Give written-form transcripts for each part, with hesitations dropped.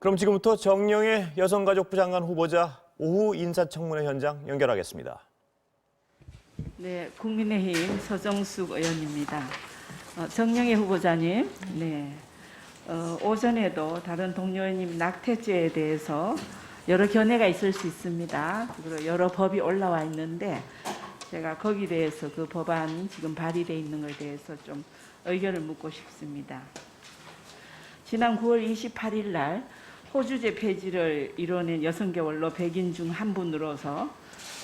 그럼 지금부터 정영애 여성가족부 장관 후보자 오후 인사청문회 현장 연결하겠습니다. 네, 국민의힘 서정숙 의원입니다. 정영애 후보자님, 네, 오전에도 다른 동료 의원님 낙태죄에 대해서 여러 견해가 있을 수 있습니다. 그리고 여러 법이 올라와 있는데 제가 거기에 대해서 그 법안 지금 발의되어 있는 것에 대해서 좀 의견을 묻고 싶습니다. 지난 9월 28일 날 호주제 폐지를 이뤄낸 여성계원로 100인 중 한 분으로서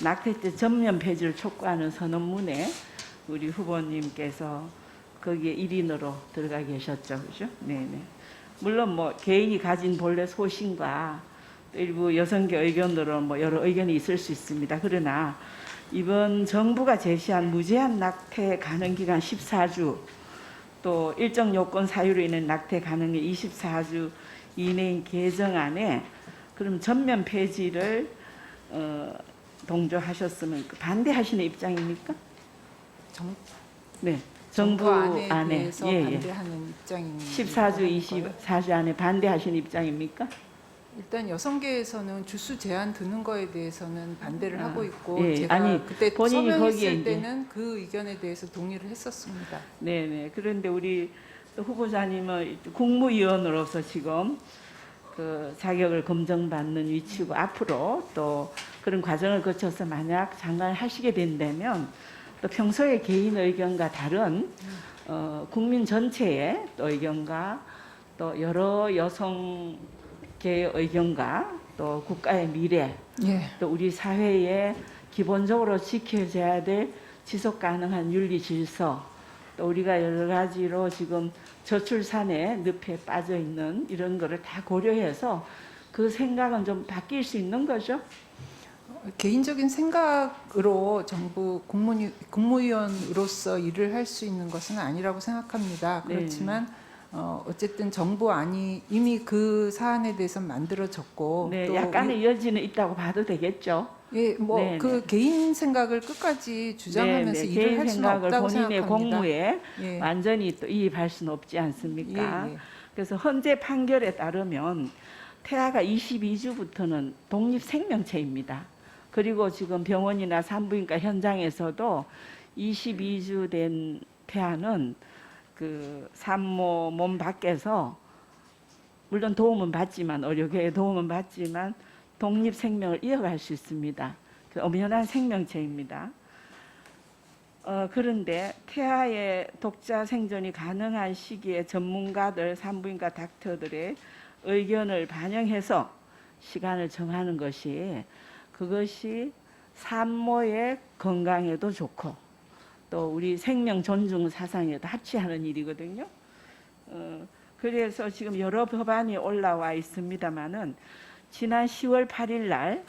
낙태죄 전면 폐지를 촉구하는 선언문에 우리 후보님께서 거기에 1인으로 들어가 계셨죠, 그죠? 네네. 물론 뭐 개인이 가진 본래 소신과 일부 여성계 의견으로 뭐 여러 의견이 있을 수 있습니다. 그러나 이번 정부가 제시한 무제한 낙태 가능 기간 14주, 또 일정 요건 사유로 인한 낙태 가능이 24주 이내인 개정안에 그럼 전면 폐지를 동조하셨으면 반대하시는 입장입니까? 네, 정부 안에 대해서 반대하는 입장입니다. 14주, 24주 안에 반대하시는 입장입니까? 일단 여성계에서는 주수 제한 두는 거에 대해서는 반대를 하고 있고 예, 제가 아니, 그때 본인이 거기에 서명했을 이제 때는 그 의견에 대해서 동의를 했었습니다. 네네. 그런데 우리 후보자님은 국무위원으로서 지금 그 자격을 검증받는 위치고 앞으로 또 그런 과정을 거쳐서 만약 장관을 하시게 된다면 또 평소에 개인 의견과 다른 국민 전체의 또 의견과 또 여러 여성계의 의견과 또 국가의 미래 예. 또 우리 사회에 기본적으로 지켜져야 될 지속 가능한 윤리 질서 또 우리가 여러 가지로 지금 저출산의 늪에 빠져 있는 이런 거를 다 고려해서 그 생각은 좀 바뀔 수 있는 거죠. 개인적인 생각으로 정부 국무위원으로서 일을 할 수 있는 것은 아니라고 생각합니다. 네. 그렇지만 어쨌든 정부 안이 이미 그 사안에 대해서 만들어졌고 네, 또 약간의 여지는 있다고 봐도 되겠죠. 예, 뭐 네, 그 개인 생각을 끝까지 주장하면서 네, 일을 개인 할 수는 생각을 없다고 본인의 생각합니다. 공무에 예. 완전히 또 이입할 수는 없지 않습니까? 예, 예. 그래서 헌재 판결에 따르면 태아가 22주부터는 독립 생명체입니다. 그리고 지금 병원이나 산부인과 현장에서도 22주 된 태아는 그 산모 몸 밖에서 물론 도움은 받지만 의료계의 도움은 받지만 독립 생명을 이어갈 수 있습니다. 그 엄연한 생명체입니다. 그런데 태아의 독자 생존이 가능한 시기에 전문가들, 산부인과 닥터들의 의견을 반영해서 시간을 정하는 것이 그것이 산모의 건강에도 좋고 또 우리 생명 존중 사상에도 합치하는 일이거든요. 그래서 지금 여러 법안이 올라와 있습니다만은 지난 10월 8일 날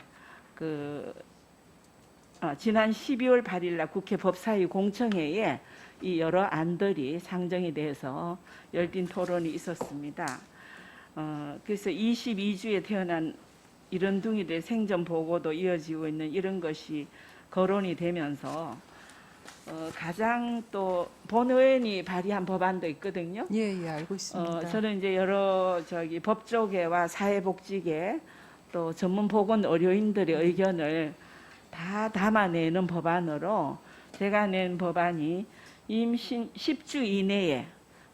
지난 12월 8일 날 국회 법사위 공청회에 이 여러 안들이 상정이 돼서 열띤 토론이 있었습니다. 그래서 22주에 태어난 이런둥이들의 생전 보고도 이어지고 있는 이런 것이 거론이 되면서 가장 또 본의원이 발의한 법안도 있거든요. 예, 알고 있습니다. 저는 이제 여러 법조계와 사회복지계 또 전문보건 의료인들의 의견을 다 담아내는 법안으로 제가 낸 법안이 임신 10주 이내에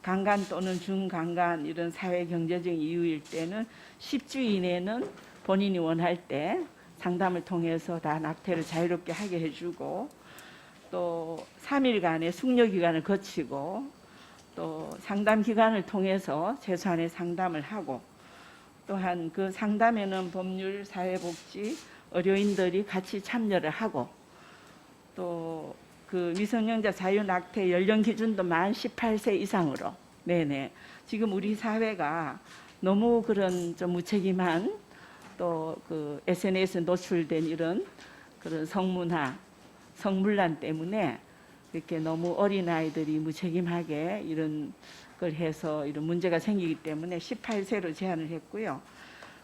강간 또는 중강간 이런 사회경제적인 이유일 때는 10주 이내는 본인이 원할 때 상담을 통해서 다 낙태를 자유롭게 하게 해주고 또 3일간의 숙려기간을 거치고 또 상담기관을 통해서 최소한의 상담을 하고 또한 그 상담에는 법률, 사회복지, 의료인들이 같이 참여를 하고 또 그 미성년자 자유낙태 연령 기준도 만 18세 이상으로 네네 지금 우리 사회가 너무 그런 좀 무책임한 또 그 SNS에 노출된 이런 그런 성문화, 성문란 때문에 이렇게 너무 어린 아이들이 무책임하게 이런 걸 해서 이런 문제가 생기기 때문에 18세로 제한을 했고요.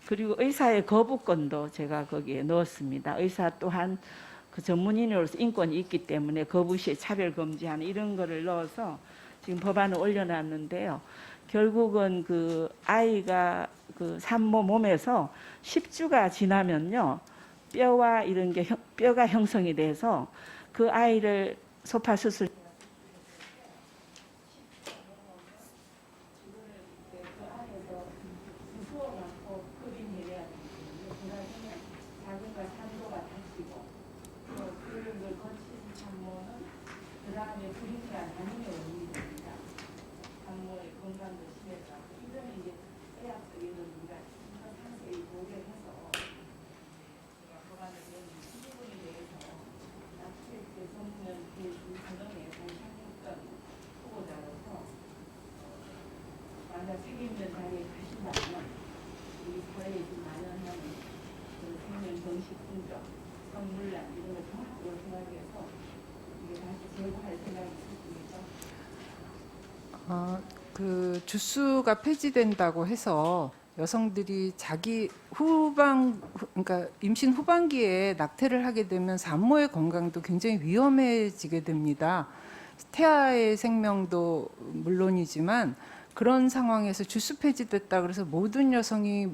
그리고 의사의 거부권도 제가 거기에 넣었습니다. 의사 또한 그 전문인으로서 인권이 있기 때문에 거부 시에 차별 금지하는 이런 거를 넣어서 지금 법안을 올려놨는데요. 결국은 그 아이가 그 산모 몸에서 10주가 지나면요 뼈와 이런 게 뼈가 형성이 돼서 그 아이를 소파 수술 자궁과 산도가 다치고 그런 걸 거친 산모는 그 다음에 불임과 난임의 원인이 됩니다. 산모의 건강도 심해서 이거는 이제 의학적인 우리가 상세히 고려해서 제가 법안을 내는 이 부분에 대해서 납치죄 전문 제2선언의 공상육권 후보자로서 만약 책임 있는 자리에 가신다면 우리 사회에 좀 만연하는 생명 정식 분석, 성물란 이런 걸 종합적으로 생각해서 이게 다시 제고할 생각이 있습니다. 그 주수가 폐지된다고 해서 여성들이 자기 그러니까 임신 후반기에 낙태를 하게 되면 산모의 건강도 굉장히 위험해지게 됩니다. 태아의 생명도 물론이지만 그런 상황에서 주수 폐지됐다 그래서 모든 여성이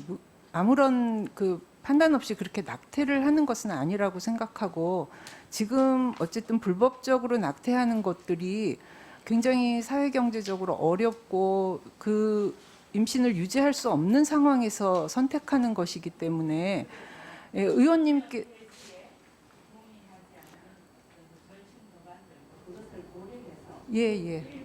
아무런 그 판단 없이 그렇게 낙태를 하는 것은 아니라고 생각하고 지금 어쨌든 불법적으로 낙태하는 것들이 굉장히 사회경제적으로 어렵고 그 임신을 유지할 수 없는 상황에서 선택하는 것이기 때문에 의원님께 예. 예.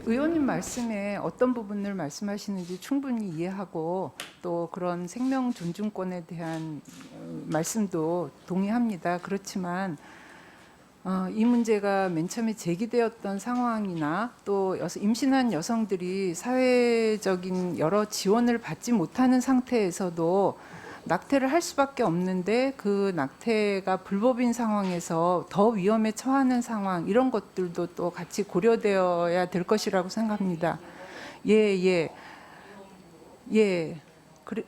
의원님 말씀에 어떤 부분을 말씀하시는지 충분히 이해하고 또 그런 생명 존중권에 대한 말씀도 동의합니다. 그렇지만 이 문제가 맨 처음에 제기되었던 상황이나 또 임신한 여성들이 사회적인 여러 지원을 받지 못하는 상태에서도 낙태를 할 수밖에 없는데 그 낙태가 불법인 상황에서 더 위험에 처하는 상황 이런 것들도 또 같이 고려되어야 될 것이라고 생각합니다. 예. 그래,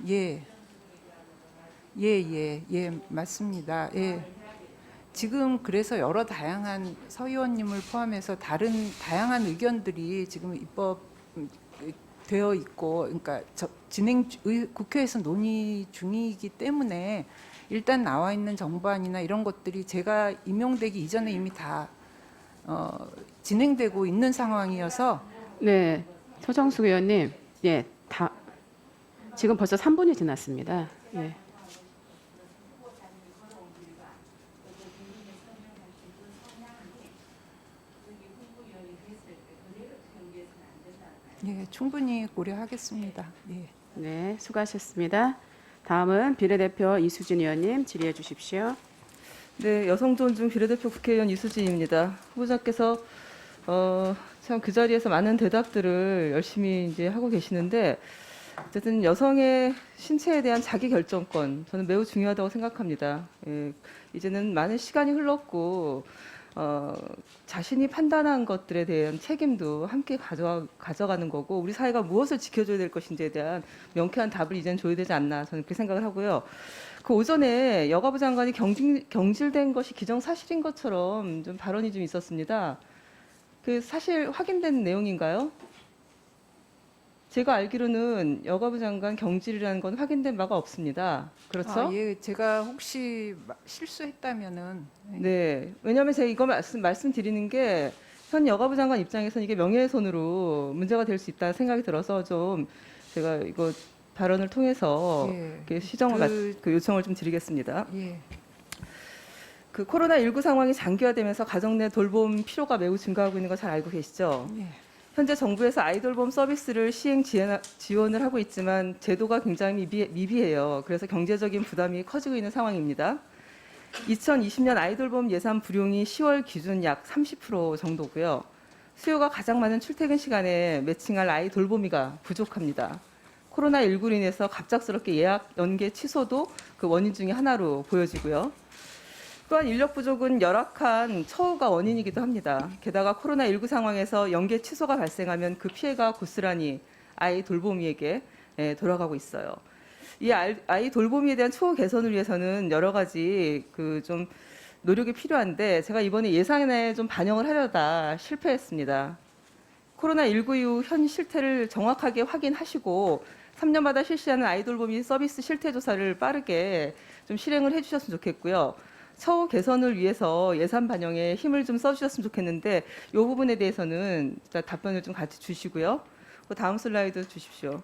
예, 맞습니다. 예. 지금 그래서 여러 다양한 서 의원님을 포함해서 다른 다양한 의견들이 지금 입법되어 있고, 그러니까 국회에서 논의 중이기 때문에 일단 나와 있는 정부안이나 이런 것들이 제가 임용되기 이전에 이미 다 진행되고 있는 상황이어서. 네, 서정숙 의원님, 예, 지금 벌써 3분이 지났습니다. 예. 예, 충분히 고려하겠습니다. 예. 네, 수고하셨습니다. 다음은 비례대표 이수진 의원님 질의해 주십시오. 네, 여성존중 비례대표 국회의원 이수진입니다. 후보자께서 참 그 자리에서 많은 대답들을 열심히 이제 하고 계시는데 어쨌든 여성의 신체에 대한 자기 결정권 저는 매우 중요하다고 생각합니다. 예, 이제는 많은 시간이 흘렀고 자신이 판단한 것들에 대한 책임도 함께 가져가는 거고 우리 사회가 무엇을 지켜줘야 될 것인지에 대한 명쾌한 답을 이제는 줘야 되지 않나 저는 그렇게 생각을 하고요. 그 오전에 여가부 장관이 경질된 것이 기정사실인 것처럼 좀 발언이 좀 있었습니다. 그 사실 확인된 내용인가요? 제가 알기로는 여가부 장관 경질이라는 건 확인된 바가 없습니다. 그렇죠? 예, 제가 혹시 실수했다면은. 네, 왜냐하면 제가 이거 말씀드리는 게 현 여가부 장관 입장에서는 이게 명예훼손으로 문제가 될 수 있다는 생각이 들어서 좀 제가 이거 발언을 통해서 예. 시정을 그 요청을 좀 드리겠습니다. 예. 그 코로나19 상황이 장기화되면서 가정 내 돌봄 필요가 매우 증가하고 있는 거 잘 알고 계시죠? 예. 현재 정부에서 아이돌봄 서비스를 시행 지원을 하고 있지만 제도가 굉장히 미비해요. 그래서 경제적인 부담이 커지고 있는 상황입니다. 2020년 아이돌봄 예산 불용이 10월 기준 약 30% 정도고요. 수요가 가장 많은 출퇴근 시간에 매칭할 아이돌봄이가 부족합니다. 코로나19로 인해서 갑작스럽게 예약 연계 취소도 그 원인 중에 하나로 보여지고요. 또한 인력 부족은 열악한 처우가 원인이기도 합니다. 게다가 코로나19 상황에서 연계 취소가 발생하면 그 피해가 고스란히 아이 돌보미에게 돌아가고 있어요. 이 아이 돌보미에 대한 추후 개선을 위해서는 여러 가지 그 좀 노력이 필요한데 제가 이번에 예산에 좀 반영을 하려다 실패했습니다. 코로나19 이후 현 실태를 정확하게 확인하시고 3년마다 실시하는 아이 돌보미 서비스 실태 조사를 빠르게 좀 실행을 해주셨으면 좋겠고요. 처우 개선을 위해서 예산 반영에 힘을 좀 써주셨으면 좋겠는데 이 부분에 대해서는 답변을 좀 같이 주시고요. 다음 슬라이드 주십시오.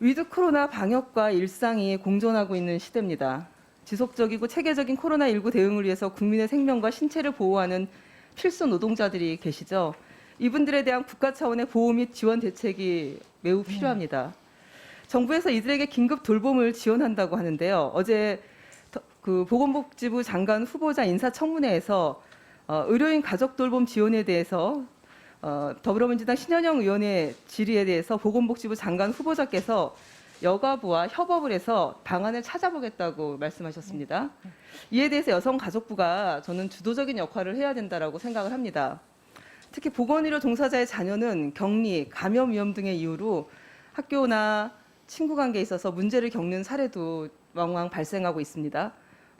위드 코로나 방역과 일상이 공존하고 있는 시대입니다. 지속적이고 체계적인 코로나19 대응을 위해서 국민의 생명과 신체를 보호하는 필수 노동자들이 계시죠. 이분들에 대한 국가 차원의 보호 및 지원 대책이 매우 필요합니다. 정부에서 이들에게 긴급 돌봄을 지원한다고 하는데요. 어제 그 보건복지부 장관 후보자 인사청문회에서 의료인 가족 돌봄 지원에 대해서 더불어민주당 신현영 의원의 질의에 대해서 보건복지부 장관 후보자께서 여가부와 협업을 해서 방안을 찾아보겠다고 말씀하셨습니다. 이에 대해서 여성가족부가 저는 주도적인 역할을 해야 된다고 생각을 합니다. 특히 보건의료 종사자의 자녀는 격리, 감염 위험 등의 이유로 학교나 친구 관계에 있어서 문제를 겪는 사례도 왕왕 발생하고 있습니다.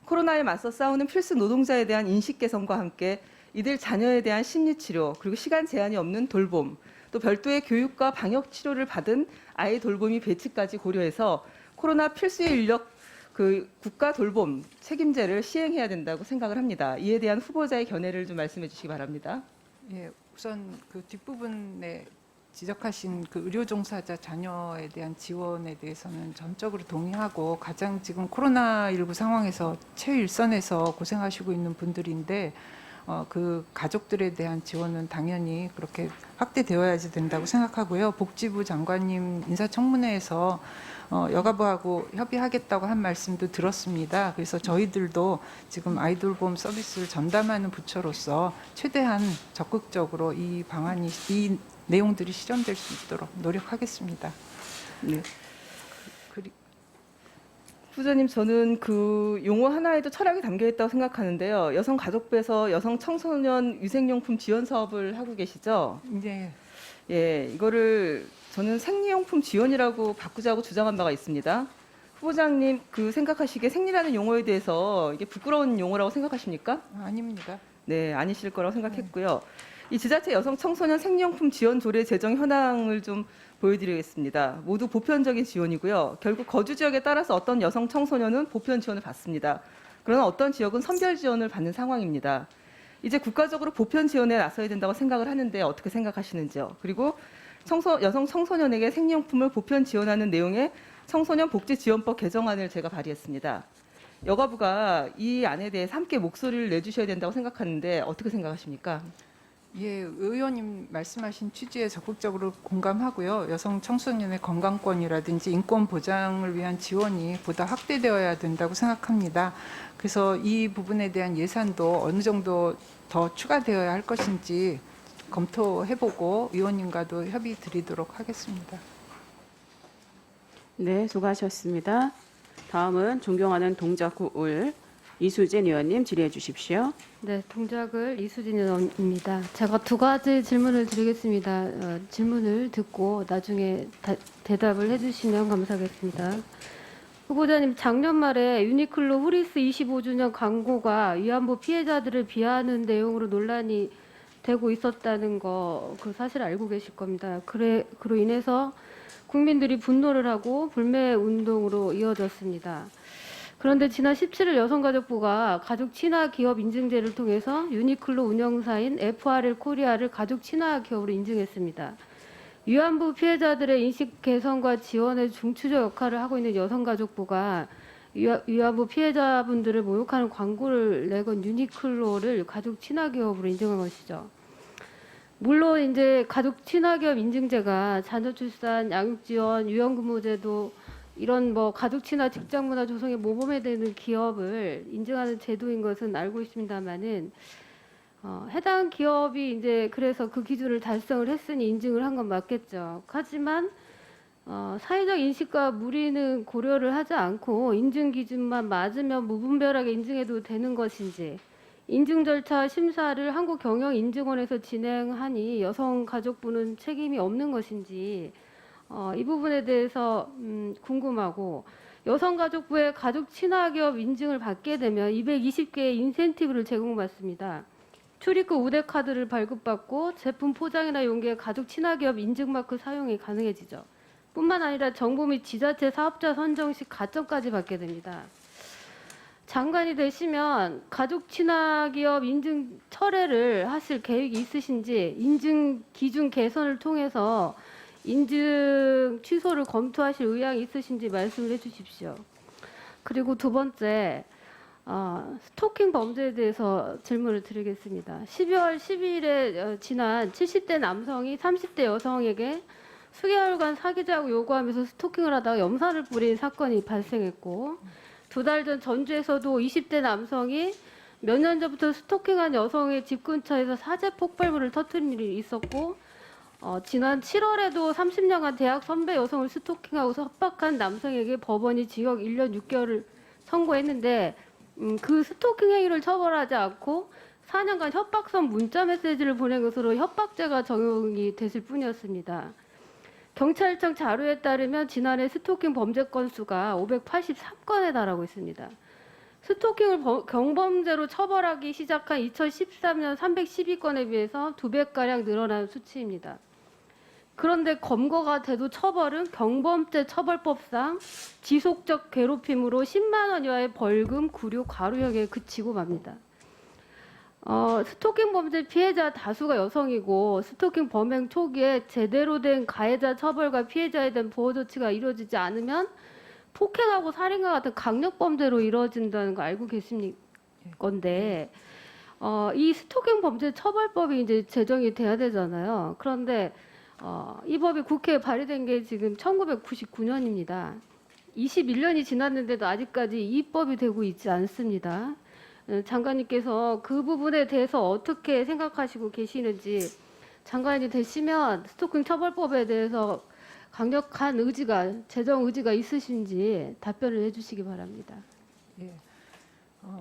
코로나에 맞서 싸우는 필수 노동자에 대한 인식 개선과 함께 이들 자녀에 대한 심리치료 그리고 시간 제한이 없는 돌봄 또 별도의 교육과 방역 치료를 받은 아이 돌봄이 배치까지 고려해서 코로나 필수의 인력 그 국가 돌봄 책임제를 시행해야 된다고 생각을 합니다. 이에 대한 후보자의 견해를 좀 말씀해 주시기 바랍니다. 예, 우선 그 뒷부분에 지적하신 그 의료 종사자 자녀에 대한 지원에 대해서는 전적으로 동의하고 가장 지금 코로나19 상황에서 최일선에서 고생하시고 있는 분들인데 그 가족들에 대한 지원은 당연히 그렇게 확대되어야지 된다고 생각하고요. 복지부 장관님 인사청문회에서 여가부하고 협의하겠다고 한 말씀도 들었습니다. 그래서 저희들도 지금 아이돌봄 서비스를 전담하는 부처로서 최대한 적극적으로 이 방안이 이 내용들이 실현될 수 있도록 노력하겠습니다. 네. 후보자님, 저는 그 용어 하나에도 철학이 담겨 있다고 생각하는데요. 여성가족부에서 여성 청소년 위생용품 지원 사업을 하고 계시죠? 네. 예, 이거를 저는 생리용품 지원이라고 바꾸자고 주장한 바가 있습니다. 후보자님 그 생각하시기에 생리라는 용어에 대해서 이게 부끄러운 용어라고 생각하십니까? 아닙니다. 네, 아니실 거라고 생각했고요. 이 지자체 여성 청소년 생리용품 지원 조례 제정 현황을 좀 보여드리겠습니다. 모두 보편적인 지원이고요. 결국 거주 지역에 따라서 어떤 여성 청소년은 보편 지원을 받습니다. 그러나 어떤 지역은 선별 지원을 받는 상황입니다. 이제 국가적으로 보편 지원에 나서야 된다고 생각을 하는데 어떻게 생각하시는지요? 그리고 여성 청소년에게 생리용품을 보편 지원하는 내용의 청소년 복지지원법 개정안을 제가 발의했습니다. 여가부가 이 안에 대해서 함께 목소리를 내주셔야 된다고 생각하는데 어떻게 생각하십니까? 예, 의원님 말씀하신 취지에 적극적으로 공감하고요. 여성 청소년의 건강권이라든지 인권 보장을 위한 지원이 보다 확대되어야 된다고 생각합니다. 그래서 이 부분에 대한 예산도 어느 정도 더 추가되어야 할 것인지 검토해보고 의원님과도 협의 드리도록 하겠습니다. 네, 수고하셨습니다. 다음은 존경하는 동작구을 이수진 의원님 질의해 주십시오. 네, 동작을 이수진 의원입니다. 제가 두 가지 질문을 드리겠습니다. 질문을 듣고 나중에 대답을 해주시면 감사하겠습니다. 후보자님, 작년 말에 유니클로 후리스 25주년 광고가 위안부 피해자들을 비하하는 내용으로 논란이 되고 있었다는 거 그 사실 알고 계실 겁니다. 그로 인해서 국민들이 분노를 하고 불매 운동으로 이어졌습니다. 그런데 지난 17일 여성가족부가 가족 친화 기업 인증제를 통해서 유니클로 운영사인 FRL 코리아를 가족 친화 기업으로 인증했습니다. 위안부 피해자들의 인식 개선과 지원에 중추적 역할을 하고 있는 여성가족부가 위안부 피해자분들을 모욕하는 광고를 내건 유니클로를 가족 친화기업으로 인정한 것이죠. 물론 이제 가족 친화기업 인증제가 자녀 출산, 양육 지원, 유연근무제도 이런 뭐 가족 친화 직장 문화 조성에 모범에 되는 기업을 인증하는 제도인 것은 알고 있습니다만은 해당 기업이 이제 그래서 그 기준을 달성을 했으니 인증을 한 건 맞겠죠. 하지만 사회적 인식과 무리는 고려를 하지 않고 인증 기준만 맞으면 무분별하게 인증해도 되는 것인지, 인증 절차 심사를 한국경영인증원에서 진행하니 여성가족부는 책임이 없는 것인지 이 부분에 대해서 궁금하고, 여성가족부의 가족 친화기업 인증을 받게 되면 220개의 인센티브를 제공받습니다. 출입국 우대카드를 발급받고 제품 포장이나 용기에 가족 친화기업 인증마크 사용이 가능해지죠. 뿐만 아니라 정부 및 지자체 사업자 선정 시 가점까지 받게 됩니다. 장관이 되시면 가족 친화기업 인증 철회를 하실 계획이 있으신지, 인증 기준 개선을 통해서 인증 취소를 검토하실 의향이 있으신지 말씀을 해주십시오. 그리고 두 번째, 스토킹 범죄에 대해서 질문을 드리겠습니다. 12월 12일에 지난 70대 남성이 30대 여성에게 수개월간 사귀자고 요구하면서 스토킹을 하다가 염산을 뿌린 사건이 발생했고, 2달 전 전주에서도 20대 남성이 몇 년 전부터 스토킹한 여성의 집 근처에서 사제 폭발물을 터뜨린 일이 있었고, 지난 7월에도 30년간 대학 선배 여성을 스토킹하고 협박한 남성에게 법원이 징역 1년 6개월을 선고했는데 그 스토킹 행위를 처벌하지 않고 4년간 협박성 문자 메시지를 보낸 것으로 협박죄가 적용이 됐을 뿐이었습니다. 경찰청 자료에 따르면 지난해 스토킹 범죄 건수가 583건에 달하고 있습니다. 스토킹을 경범죄로 처벌하기 시작한 2013년 312건에 비해서 2배가량 늘어난 수치입니다. 그런데 검거가 돼도 처벌은 경범죄 처벌법상 지속적 괴롭힘으로 10만 원 이하의 벌금, 구류, 과료형에 그치고 맙니다. 스토킹 범죄 피해자 다수가 여성이고, 스토킹 범행 초기에 제대로 된 가해자 처벌과 피해자에 대한 보호 조치가 이루어지지 않으면 폭행하고 살인과 같은 강력 범죄로 이루어진다는 거 알고 계십니까? 건데 이 스토킹 범죄 처벌법이 이제 제정이 돼야 되잖아요. 그런데 이 법이 국회에 발의된 게 지금 1999년입니다. 21년이 지났는데도 아직까지 입법이 되고 있지 않습니다. 장관님께서 그 부분에 대해서 어떻게 생각하시고 계시는지, 장관이 되시면 스토킹 처벌법에 대해서 강력한 의지가, 제정 의지가 있으신지 답변을 해주시기 바랍니다. 예.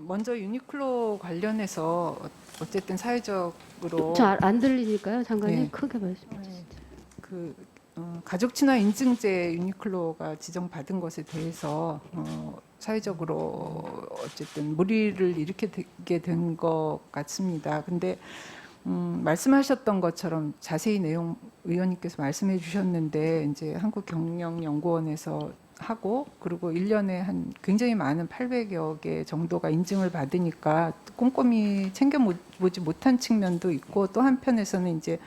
먼저 유니클로 관련해서 어쨌든 사회적으로 잘 안 들리니까요, 장관님 네. 크게 말씀해 주시죠. 가족 친화 인증제 유니클로가 지정받은 것에 대해서 사회적으로 어쨌든 무리를 일으키게 된 것 같습니다. 근데 말씀하셨던 것처럼 자세히 내용 의원님께서 말씀해 주셨는데, 이제 한국경영연구원에서 하고, 그리고 1년에 한 굉장히 많은 800여 개 정도가 인증을 받으니까 꼼꼼히 챙겨보지 못한 측면도 있고, 또 한편에서는 이제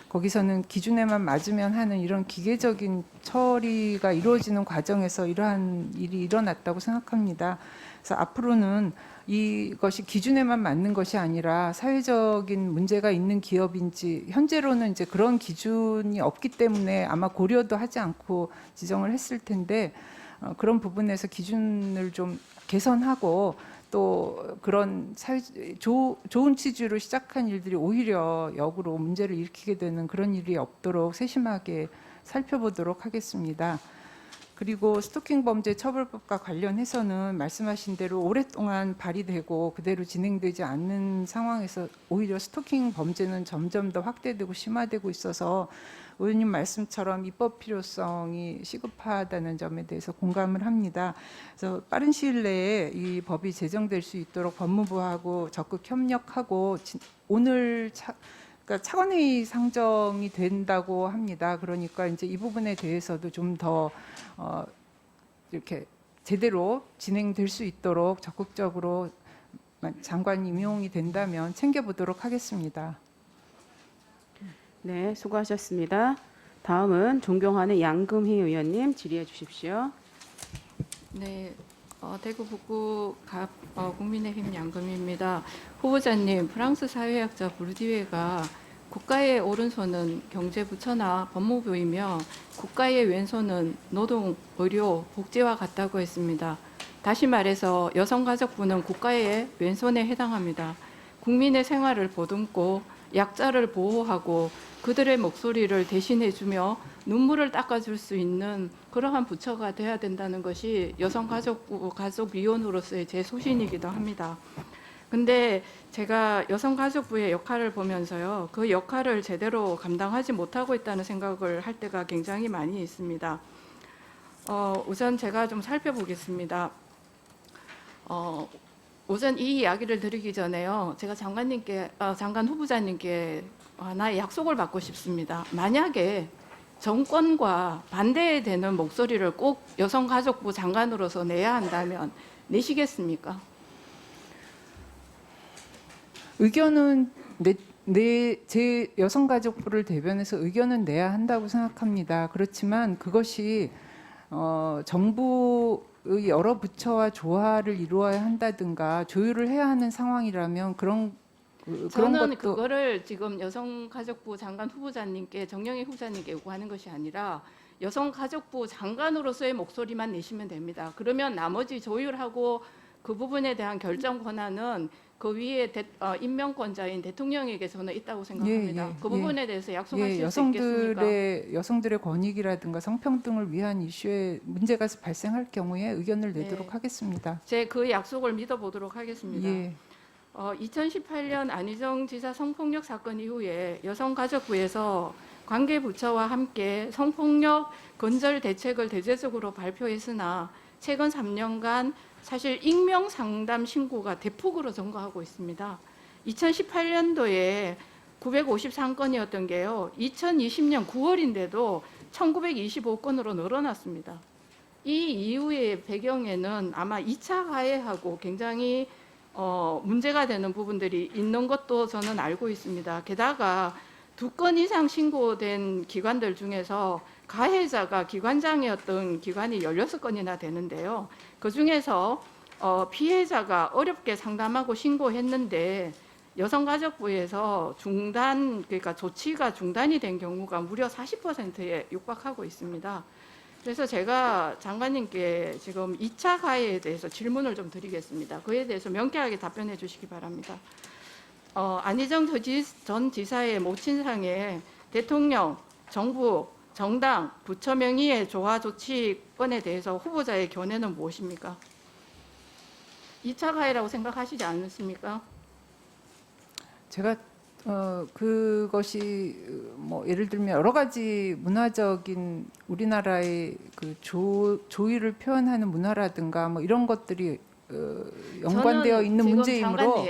거기서는 기준에만 맞으면 하는 이런 기계적인 처리가 이루어지는 과정에서 이러한 일이 일어났다고 생각합니다. 그래서 앞으로는 이것이 기준에만 맞는 것이 아니라 사회적인 문제가 있는 기업인지, 현재로는 이제 그런 기준이 없기 때문에 아마 고려도 하지 않고 지정을 했을 텐데, 그런 부분에서 기준을 좀 개선하고, 또 그런 좋은 취지로 시작한 일들이 오히려 역으로 문제를 일으키게 되는 그런 일이 없도록 세심하게 살펴보도록 하겠습니다. 그리고 스토킹 범죄 처벌법과 관련해서는 말씀하신 대로 오랫동안 발의되고 그대로 진행되지 않는 상황에서 오히려 스토킹 범죄는 점점 더 확대되고 심화되고 있어서 의원님 말씀처럼 입법 필요성이 시급하다는 점에 대해서 공감을 합니다. 그래서 빠른 시일 내에 이 법이 제정될 수 있도록 법무부하고 적극 협력하고, 오늘 그러니까 차관회의 상정이 된다고 합니다. 그러니까 이제 이 부분에 대해서도 좀 더 이렇게 제대로 진행될 수 있도록 적극적으로 장관 임용이 된다면 챙겨보도록 하겠습니다. 네, 수고하셨습니다. 다음은 존경하는 양금희 의원님 질의해 주십시오. 네, 대구 북구 국민의힘 양금입니다. 후보자님, 프랑스 사회학자 부르디웨가 국가의 오른손은 경제부처나 법무부이며 국가의 왼손은 노동, 의료, 복지와 같다고 했습니다. 다시 말해서 여성가족부는 국가의 왼손에 해당합니다. 국민의 생활을 보듬고 약자를 보호하고 그들의 목소리를 대신해주며 눈물을 닦아줄 수 있는 그러한 부처가 돼야 된다는 것이 여성가족부 가족위원으로서의 제 소신이기도 합니다. 근데 제가 여성가족부의 역할을 보면서요, 그 역할을 제대로 감당하지 못하고 있다는 생각을 할 때가 굉장히 많이 있습니다. 우선 제가 좀 살펴보겠습니다. 우선 이 이야기를 드리기 전에요, 제가 장관 후보자님께 하나의 약속을 받고 싶습니다. 만약에 정권과 반대되는 목소리를 꼭 여성가족부 장관으로서 내야 한다면 내시겠습니까? 의견은 제 여성가족부를 대변해서 의견은 내야 한다고 생각합니다. 그렇지만 그것이 정부의 여러 부처와 조화를 이루어야 한다든가 조율을 해야 하는 상황이라면 그런 저는 것도 그거를 지금 여성가족부 장관 후보자님께, 정영희 후보자님께 요구하는 것이 아니라 여성가족부 장관으로서의 목소리만 내시면 됩니다. 그러면 나머지 조율하고 그 부분에 대한 결정 권한은 그 위에 임명권자인 대통령에게 저는 있다고 생각합니다. 그 부분에 대해서 약속하실 수 있겠습니까? 여성들의 권익이라든가 성평등을 위한 이슈에 문제가 발생할 경우에 의견을 내도록 네. 하겠습니다. 제 그 약속을 믿어보도록 하겠습니다. 예. 2018년 안희정 지사 성폭력 사건 이후에 여성가족부에서 관계부처와 함께 성폭력 건절 대책을 대대적으로 발표했으나 최근 3년간 사실 익명 상담 신고가 대폭으로 증가하고 있습니다. 2018년도에 953건이었던 게요, 2020년 9월인데도 1925건으로 늘어났습니다. 이 이후의 배경에는 아마 2차 가해하고 굉장히 문제가 되는 부분들이 있는 것도 저는 알고 있습니다. 게다가 2건 이상 신고된 기관들 중에서 가해자가 기관장이었던 기관이 16건이나 되는데요. 그중에서 피해자가 어렵게 상담하고 신고했는데 여성가족부에서 그러니까 조치가 중단이 된 경우가 무려 40%에 육박하고 있습니다. 그래서 제가 장관님께 지금 2차 가해에 대해서 질문을 좀 드리겠습니다. 그에 대해서 명쾌하게 답변해 주시기 바랍니다. 안희정 전 지사의 모친상에 대통령, 정부, 정당, 부처 명의의 조화 조치권에 대해서 후보자의 견해는 무엇입니까? 2차 가해라고 생각하시지 않습니까? 제가 그것이 뭐 예를 들면 여러 가지 문화적인 우리나라의 그 조의를 표현하는 문화라든가 뭐 이런 것들이 연관되어 있는 지금 문제이므로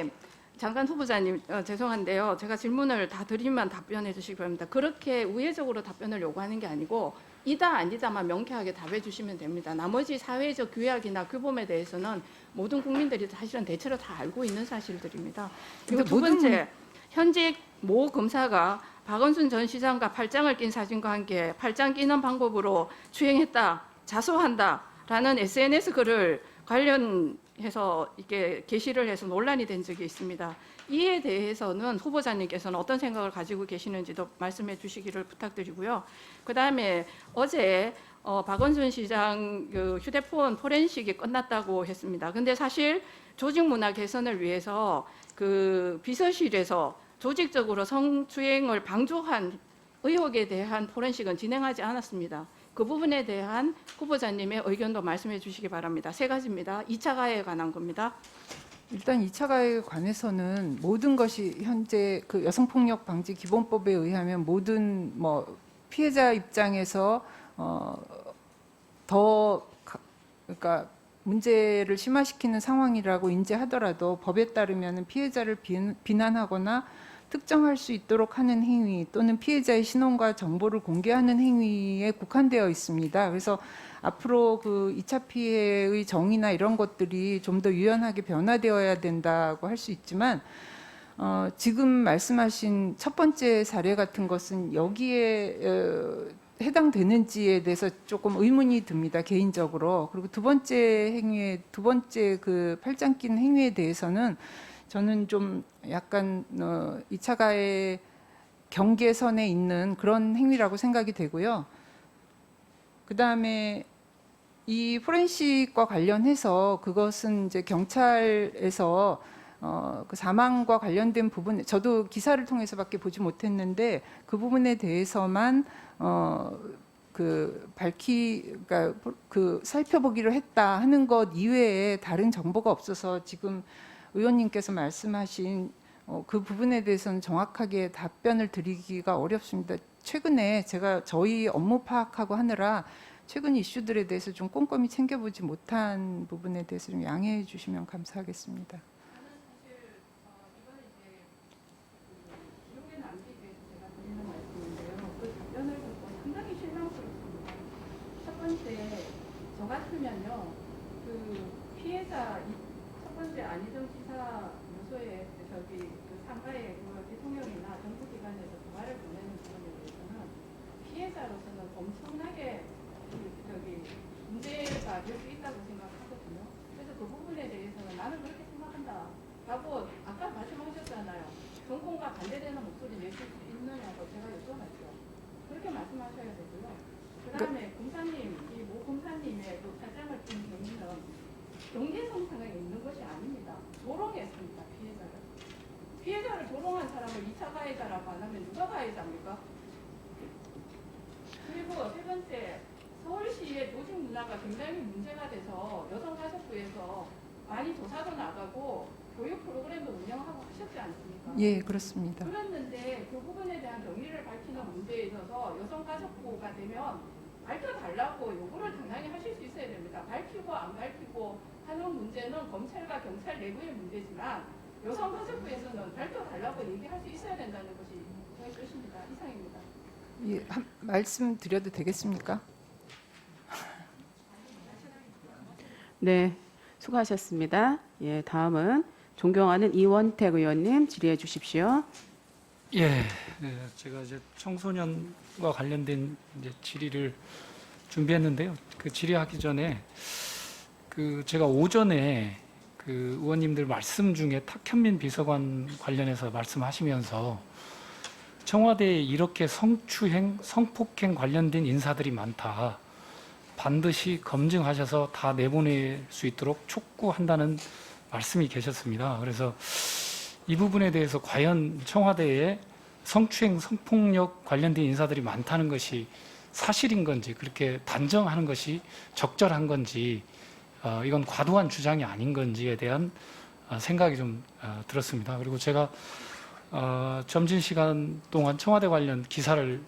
장관 후보자님, 죄송한데요. 제가 질문을 다 드리면 답변해 주시기 바랍니다. 그렇게 우회적으로 답변을 요구하는 게 아니고 이다 아니다만 명쾌하게 답해 주시면 됩니다. 나머지 사회적 규약이나 규범에 대해서는 모든 국민들이 사실은 대체로 다 알고 있는 사실들입니다. 그리고 두 번째, 현직 모 검사가 박원순 전 시장과 팔짱을 낀 사진과 함께 팔짱 끼는 방법으로 추행했다, 자수한다라는 SNS 글을 관련해서 이렇게 게시를 해서 논란이 된 적이 있습니다. 이에 대해서는 후보자님께서는 어떤 생각을 가지고 계시는지도 말씀해 주시기를 부탁드리고요. 그다음에 어제 박원순 시장 그 휴대폰 포렌식이 끝났다고 했습니다. 근데 사실 조직 문화 개선을 위해서 그 비서실에서 조직적으로 성추행을 방조한 의혹에 대한 포렌식은 진행하지 않았습니다. 그 부분에 대한 후보자님의 의견도 말씀해 주시기 바랍니다. 3가지입니다. 2차 가해에 관한 겁니다. 일단 2차 가해에 관해서는 모든 것이 현재 그 여성폭력 방지 기본법에 의하면 모든 뭐 피해자 입장에서 그러니까 문제를 심화시키는 상황이라고 인지하더라도 법에 따르면 피해자를 비난하거나 특정할 수 있도록 하는 행위 또는 피해자의 신원과 정보를 공개하는 행위에 국한되어 있습니다. 그래서 앞으로 그 2차 피해의 정의나 이런 것들이 좀 더 유연하게 변화되어야 된다고 할 수 있지만 지금 말씀하신 첫 번째 사례 같은 것은 여기에 해당되는지에 대해서 조금 의문이 듭니다, 개인적으로. 그리고 두 번째 그 팔짱 낀 행위에 대해서는 저는 좀 약간 2차 가해 경계선에 있는 그런 행위라고 생각이 되고요. 그다음에 이 포렌식과 관련해서 그것은 이제 경찰에서 그 사망과 관련된 부분, 저도 기사를 통해서밖에 보지 못했는데 그 부분에 대해서만 그러니까 그 살펴보기로 했다 하는 것 이외에 다른 정보가 없어서 지금 의원님께서 말씀하신 그 부분에 대해서는 정확하게 답변을 드리기가 어렵습니다. 최근에 제가 저희 업무 파악하고 하느라 최근 이슈들에 대해서 좀 꼼꼼히 챙겨보지 못한 부분에 대해서 좀 양해해 주시면 감사하겠습니다. 저 같으면요, 그 피해자 첫 번째 안희정 지사 요소에 그 상가에 대통령이나 정부기관에서 도발을 보내는 부분에 대해서는 피해자로서는 엄청나게 문제가 될 수 있다고 생각하거든요. 그래서 그 부분에 대해서는 나는 그렇게 생각한다라고 아까 말씀하셨잖아요. 정권과 반대되는 목소리 내실 수 있느냐고 제가 여쭤봤죠. 그렇게 말씀하셔야 되고요. 그다음에 검사님, 이 모 검사님의 그 팔짱을 낀 경위는 경계성 상황에 있는 것이 아닙니다. 조롱했습니다, 피해자를. 피해자를 조롱한 사람을 2차 가해자라고 안 하면 누가 가해자입니까? 그리고 세 번째, 서울시의 조직 문화가 굉장히 문제가 돼서 여성가족부에서 많이 조사도 나가고 교육 프로그램도 운영하고 하셨지 않습니까? 예, 그렇습니다. 그랬는데 그 부분에 대한 경위를 밝히는 문제에 있어서 여성가족부가 되면 밝혀달라고 요구를 당연히 하실 수 있어야 됩니다. 밝히고 안 밝히고 하는 문제는 검찰과 경찰 내부의 문제지만 여성가족부에서는 밝혀달라고 얘기할 수 있어야 된다는 것이 저의 뜻입니다. 이상입니다. 예, 말씀드려도 되겠습니까? 네, 수고하셨습니다. 예, 다음은 존경하는 이원택 의원님 질의해 주십시오. 예, 제가 이제 청소년과 관련된 이제 질의를 준비했는데요. 그 질의하기 전에 제가 오전에 그 의원님들 말씀 중에 탁현민 비서관 관련해서 말씀하시면서 청와대에 이렇게 성추행, 성폭행 관련된 인사들이 많다. 반드시 검증하셔서 다 내보낼 수 있도록 촉구한다는 말씀이 계셨습니다. 그래서 이 부분에 대해서 과연 청와대에 성추행, 성폭력 관련된 인사들이 많다는 것이 사실인 건지, 그렇게 단정하는 것이 적절한 건지, 이건 과도한 주장이 아닌 건지에 대한 생각이 좀 들었습니다. 그리고 제가 점심시간 동안 청와대 관련 기사를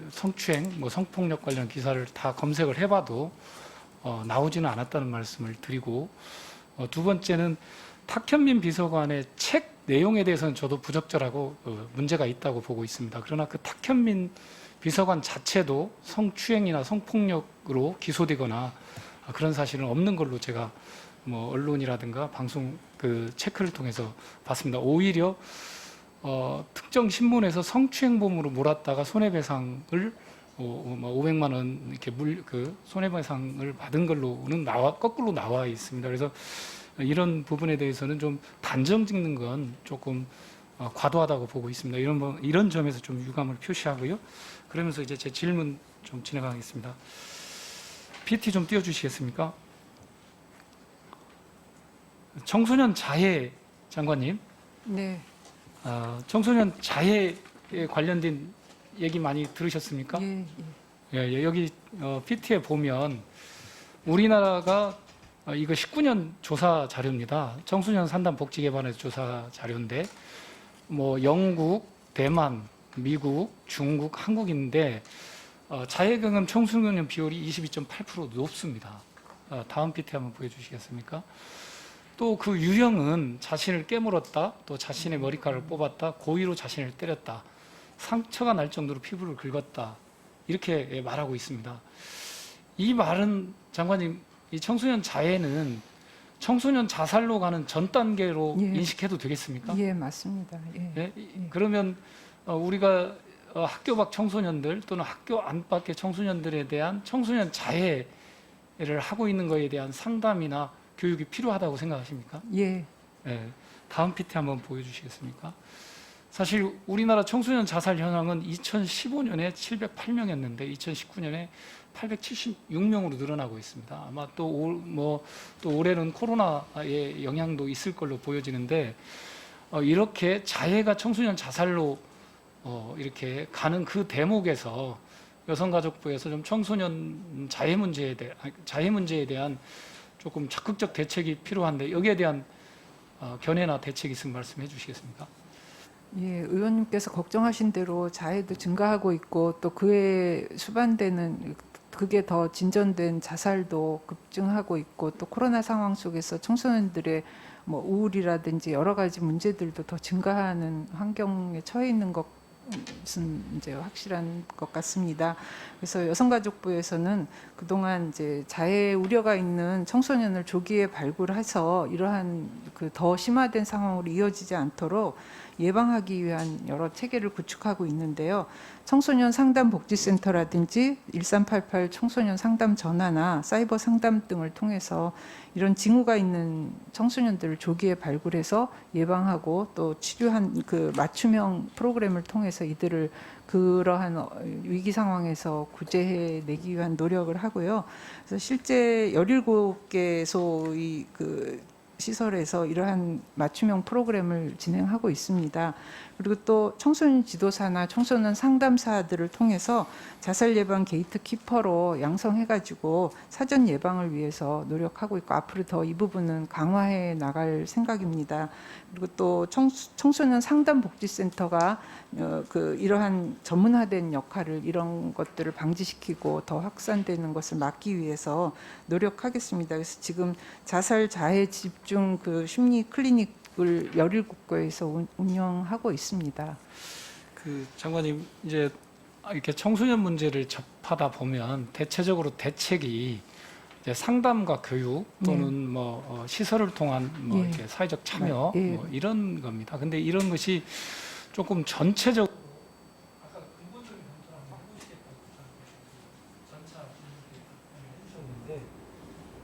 성추행, 성폭력 관련 기사를 다 검색을 해봐도 나오지는 않았다는 말씀을 드리고, 두 번째는 탁현민 비서관의 책 내용에 대해서는 저도 부적절하고 문제가 있다고 보고 있습니다. 그러나 그 탁현민 비서관 자체도 성추행이나 성폭력으로 기소되거나 그런 사실은 없는 걸로 제가 언론이라든가 방송 체크를 통해서 봤습니다. 오히려 특정 신문에서 성추행범으로 몰았다가 손해배상을 500만 원 이렇게 손해배상을 받은 걸로는 거꾸로 나와 있습니다. 그래서 이런 부분에 대해서는 좀 단정 짓는 건 조금 과도하다고 보고 있습니다. 이런 점에서 좀 유감을 표시하고요. 그러면서 이제 제 질문 좀 진행하겠습니다. PT 좀 띄워주시겠습니까? 청소년 자해 장관님. 네. 청소년 자해에 관련된 얘기 많이 들으셨습니까? 예, 예, 여기 PT에 보면 우리나라가 이거 19년 조사 자료입니다. 청소년 산단 복지 개발의 조사 자료인데 영국, 대만, 미국, 중국, 한국인데 자해 경험 청소년 비율이 22.8% 높습니다. 다음 PT 한번 보여주시겠습니까? 또 그 유형은 자신을 깨물었다, 또 자신의 머리카락을 뽑았다, 고의로 자신을 때렸다, 상처가 날 정도로 피부를 긁었다, 이렇게 말하고 있습니다. 이 말은 장관님, 이 청소년 자해는 청소년 자살로 가는 전 단계로 예. 인식해도 되겠습니까? 예, 맞습니다. 예. 네? 그러면 우리가 학교 밖 청소년들 또는 학교 안팎의 청소년들에 대한 청소년 자해를 하고 있는 것에 대한 상담이나 교육이 필요하다고 생각하십니까? 예. 네, 다음 PT 한번 보여주시겠습니까? 사실 우리나라 청소년 자살 현황은 2015년에 708명이었는데 2019년에 876명으로 늘어나고 있습니다. 아마 또 올해는 코로나의 영향도 있을 걸로 보여지는데 이렇게 자해가 청소년 자살로 이렇게 가는 그 대목에서 여성가족부에서 좀 청소년 자해 문제에 대한 조금 적극적 대책이 필요한데 여기에 대한 견해나 대책이 있으면 말씀해 주시겠습니까? 예, 의원님께서 걱정하신 대로 자해도 증가하고 있고 또 그에 수반되는 그게 더 진전된 자살도 급증하고 있고 또 코로나 상황 속에서 청소년들의 뭐 우울이라든지 여러 가지 문제들도 더 증가하는 환경에 처해 있는 것은 이제 확실한 것 같습니다. 그래서 여성가족부에서는 그동안 이제 자해 우려가 있는 청소년을 조기에 발굴해서 이러한 그 더 심화된 상황으로 이어지지 않도록 예방하기 위한 여러 체계를 구축하고 있는데요. 청소년 상담 복지센터라든지 1388 청소년 상담 전화나 사이버 상담 등을 통해서 이런 징후가 있는 청소년들을 조기에 발굴해서 예방하고 또 치료한 그 맞춤형 프로그램을 통해서 이들을 그러한 위기 상황에서 구제해 내기 위한 노력을 하고요. 그래서 실제 17개소의 그 시설에서 이러한 맞춤형 프로그램을 진행하고 있습니다. 그리고 또 청소년 지도사나 청소년 상담사들을 통해서 자살 예방 게이트 키퍼로 양성해가지고 사전 예방을 위해서 노력하고 있고 앞으로 더 이 부분은 강화해 나갈 생각입니다. 그리고 또 청소년 상담 복지센터가 이러한 전문화된 역할을 이런 것들을 방지시키고 더 확산되는 것을 막기 위해서 노력하겠습니다. 그래서 지금 자살 자해 집중 그 심리 클리닉을 17곳에서 운영하고 있습니다. 그 장관님 이제 이렇게 청소년 문제를 접하다 보면 대체적으로 대책이 이제 상담과 교육 또는 뭐 시설을 통한 뭐 예. 이렇게 사회적 참여 예. 뭐 이런 겁니다. 근데 이런 것이 조금 전체적 아까 근본적인 검토를 한번 해보시겠다고 전차 해주셨는데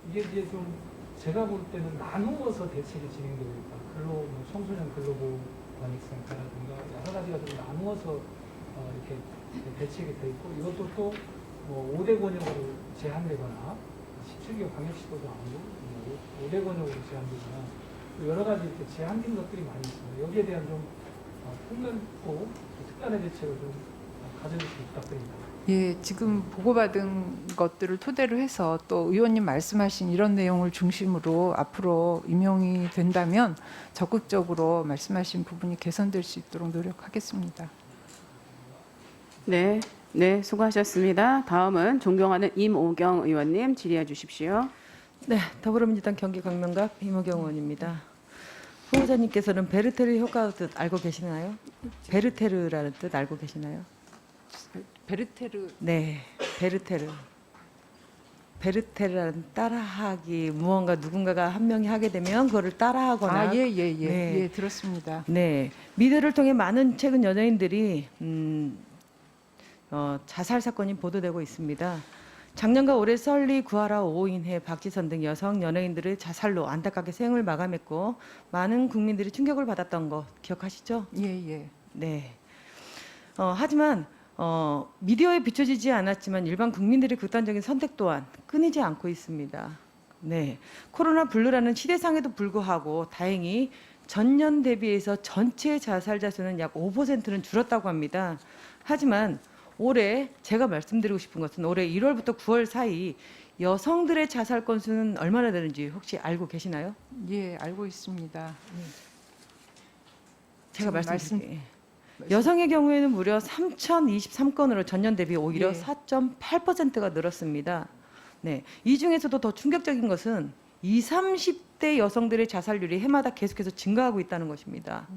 이게 이제 좀 제가 볼 때는 나누어서 대책이 진행되고 있다. 뭐 청소년 근로보호관익센터라든가 여러 가지가 좀 나누어서 이렇게 대책이 돼 있고 이것도 또 뭐 5대 권역으로 제한되거나 17개월 광역시도도 아니고 5대 권역으로 제한되거나 여러 가지 이렇게 제한된 것들이 많이 있습니다. 여기에 대한 좀 폭넓고 특단의 대책을 좀 가져주시기 부탁드립니다. 예, 지금 보고받은 것들을 토대로 해서 또 의원님 말씀하신 이런 내용을 중심으로 앞으로 임용이 된다면 적극적으로 말씀하신 부분이 개선될 수 있도록 노력하겠습니다. 네, 네, 수고하셨습니다. 다음은 존경하는 임오경 의원님 질의해 주십시오. 네, 더불어민주당 경기 광명갑 임호경 의원입니다. 후보자님께서는 베르테르 효과 뜻 알고 계시나요? 베르테르라는 뜻 알고 계시나요? 베르테르 네, 베르테르. 베르테르라는 따라하기, 무언가 누군가가 한 명이 하게 되면 그거를 따라하거나. 예, 들었습니다. 네, 미디어를 통해 많은 최근 연예인들이 자살 사건이 보도되고 있습니다. 작년과 올해 썰리, 구하라, 오인혜, 박지선 등 여성 연예인들의 자살로 안타깝게 생을 마감했고 많은 국민들이 충격을 받았던 거 기억하시죠? 예. 네. 하지만 미디어에 비춰지지 않았지만 일반 국민들의 극단적인 선택 또한 끊이지 않고 있습니다. 네. 코로나 블루라는 시대상에도 불구하고 다행히 전년 대비해서 전체 자살자 수는 약 5%는 줄었다고 합니다. 하지만 올해 제가 말씀드리고 싶은 것은 올해 1월부터 9월 사이 여성들의 자살 건수는 얼마나 되는지 혹시 알고 계시나요? 예, 알고 있습니다. 제가 지금 말씀드릴게요. 여성의 경우에는 무려 3,023건으로 전년 대비 오히려 예. 4.8%가 늘었습니다. 네, 이 중에서도 더 충격적인 것은 20, 30대 여성들의 자살률이 해마다 계속해서 증가하고 있다는 것입니다.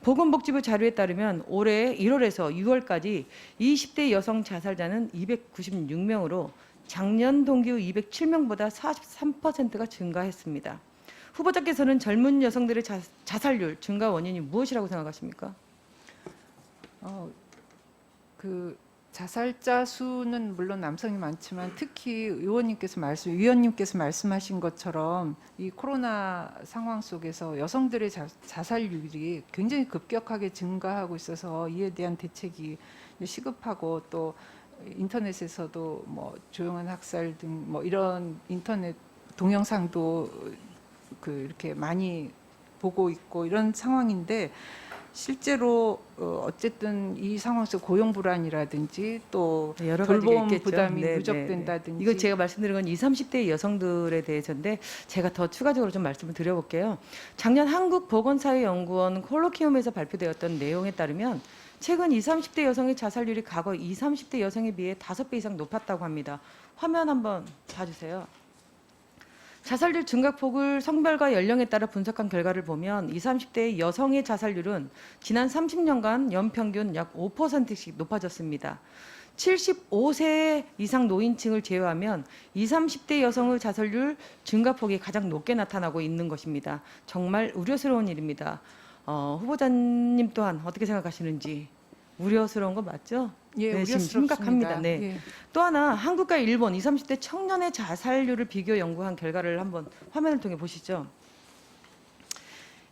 보건복지부 자료에 따르면 올해 1월에서 6월까지 20대 여성 자살자는 296명으로 작년 동기 후 207명보다 43%가 증가했습니다. 후보자께서는 젊은 여성들의 자살률 증가 원인이 무엇이라고 생각하십니까? 그 자살자 수는 물론 남성이 많지만 특히 위원님께서 말씀하신 것처럼 이 코로나 상황 속에서 여성들의 자살률이 굉장히 급격하게 증가하고 있어서 이에 대한 대책이 시급하고 또 인터넷에서도 뭐 조용한 학살 등 뭐 이런 인터넷 동영상도 이렇게 많이 보고 있고 이런 상황인데 실제로 어쨌든 이 상황 속 고용 불안이라든지 또 여러 가지가 돌봄 있겠죠. 부담이 네, 누적된다든지 이거 제가 말씀드린 건 20, 30대 여성들에 대해서인데 제가 더 추가적으로 좀 말씀을 드려볼게요. 작년 한국보건사회연구원 콜로키움에서 발표되었던 내용에 따르면 최근 20, 30대 여성의 자살률이 과거 20, 30대 여성에 비해 5배 이상 높았다고 합니다. 화면 한번 봐주세요. 자살률 증가폭을 성별과 연령에 따라 분석한 결과를 보면 20, 30대 여성의 자살률은 지난 30년간 연평균 약 5%씩 높아졌습니다. 75세 이상 노인층을 제외하면 20, 30대 여성의 자살률 증가폭이 가장 높게 나타나고 있는 것입니다. 정말 우려스러운 일입니다. 후보자님 또한 어떻게 생각하시는지 우려스러운 거 맞죠? 예, 네, 지금 우려스럽습니다. 심각합니다. 네. 예. 또 하나 한국과 일본 20, 30대 청년의 자살률을 비교 연구한 결과를 한번 화면을 통해 보시죠.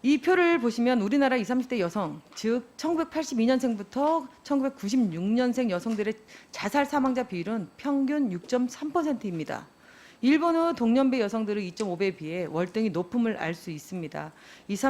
이 표를 보시면 우리나라 20, 30대 여성, 즉 1982년생부터 1996년생 여성들의 자살 사망자 비율은 평균 6.3%입니다. 일본의 동년배 여성들의 2.5배에 비해 월등히 높음을 알 수 있습니다. 20,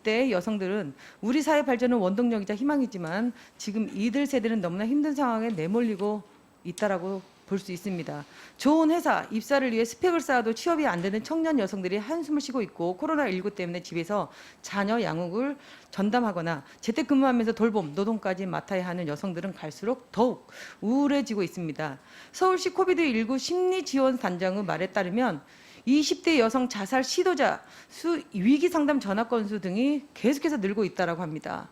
30대 여성들은 우리 사회 발전의 원동력이자 희망이지만 지금 이들 세대는 너무나 힘든 상황에 내몰리고 있다라고 볼 수 있습니다. 좋은 회사, 입사를 위해 스펙을 쌓아도 취업이 안 되는 청년 여성들이 한숨을 쉬고 있고 코로나19 때문에 집에서 자녀 양육을 전담하거나 재택근무하면서 돌봄, 노동까지 맡아야 하는 여성들은 갈수록 더욱 우울해지고 있습니다. 서울시 코비드19 심리지원단장의 말에 따르면 20대 여성 자살 시도자 수, 위기상담 전화 건수 등이 계속해서 늘고 있다고 합니다.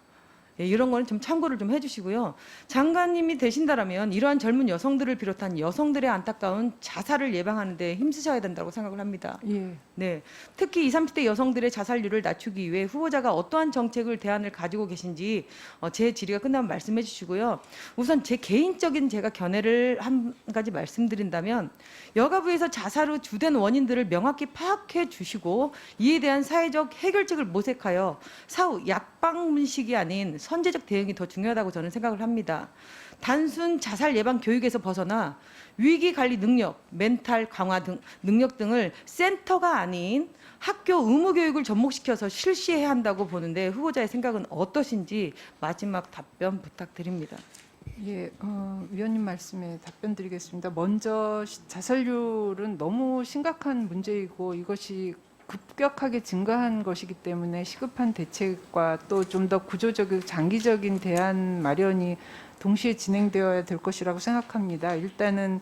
예, 이런 거는 좀 참고를 좀 해주시고요. 장관님이 되신다라면 이러한 젊은 여성들을 비롯한 여성들의 안타까운 자살을 예방하는 데 힘쓰셔야 된다고 생각을 합니다. 예. 네, 특히 20, 30대 여성들의 자살률을 낮추기 위해 후보자가 어떠한 정책을 대안을 가지고 계신지 제 질의가 끝나면 말씀해 주시고요. 우선 제 개인적인 제가 견해를 한 가지 말씀드린다면 여가부에서 자살의 주된 원인들을 명확히 파악해 주시고 이에 대한 사회적 해결책을 모색하여 사후 약방문식이 아닌 선제적 대응이 더 중요하다고 저는 생각을 합니다. 단순 자살 예방 교육에서 벗어나 위기 관리 능력, 멘탈 강화 등 능력 등을 센터가 아닌 학교 의무 교육을 접목시켜서 실시해야 한다고 보는데 후보자의 생각은 어떠신지 마지막 답변 부탁드립니다. 예, 위원님 말씀에 답변드리겠습니다. 먼저 자살률은 너무 심각한 문제이고 이것이 급격하게 증가한 것이기 때문에 시급한 대책과 또 좀 더 구조적이고 장기적인 대안 마련이 동시에 진행되어야 될 것이라고 생각합니다. 일단은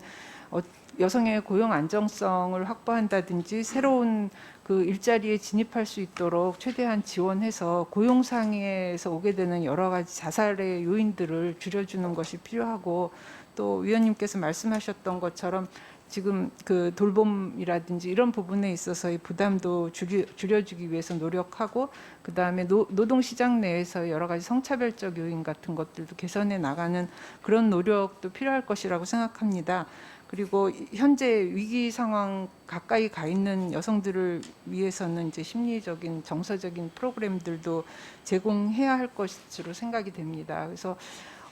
여성의 고용 안정성을 확보한다든지 새로운 그 일자리에 진입할 수 있도록 최대한 지원해서 고용상에서 오게 되는 여러 가지 자살의 요인들을 줄여주는 것이 필요하고 또 위원님께서 말씀하셨던 것처럼 지금 그 돌봄이라든지 이런 부분에 있어서의 부담도 줄여주기 위해서 노력하고 그다음에 노동시장 내에서 여러 가지 성차별적 요인 같은 것들도 개선해 나가는 그런 노력도 필요할 것이라고 생각합니다. 그리고 현재 위기 상황 가까이 가 있는 여성들을 위해서는 이제 심리적인 정서적인 프로그램들도 제공해야 할 것으로 생각이 됩니다. 그래서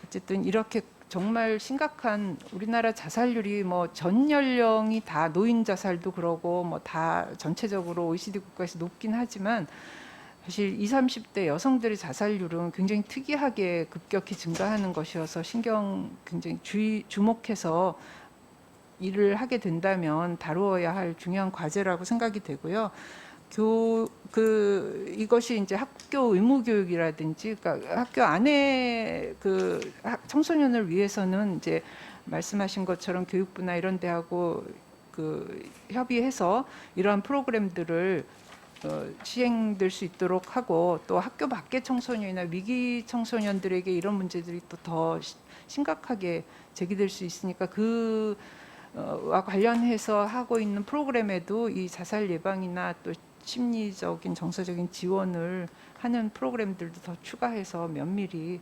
어쨌든 이렇게 정말 심각한 우리나라 자살률이 뭐 전 연령이 다 노인 자살도 그러고 뭐 다 전체적으로 OECD 국가에서 높긴 하지만 사실 20, 30대 여성들의 자살률은 굉장히 특이하게 급격히 증가하는 것이어서 신경 굉장히 주목해서 일을 하게 된다면 다루어야 할 중요한 과제라고 생각이 되고요. 이것이 이제 학교 의무 교육이라든지, 그러니까 학교 안에 그 청소년을 위해서는 이제 말씀하신 것처럼 교육부나 이런 데하고 그 협의해서 이러한 프로그램들을 시행될 수 있도록 하고 또 학교 밖의 청소년이나 위기 청소년들에게 이런 문제들이 또 더 심각하게 제기될 수 있으니까 와 관련해서 하고 있는 프로그램에도 이 자살 예방이나 또 심리적인 정서적인 지원을 하는 프로그램들도 더 추가해서 면밀히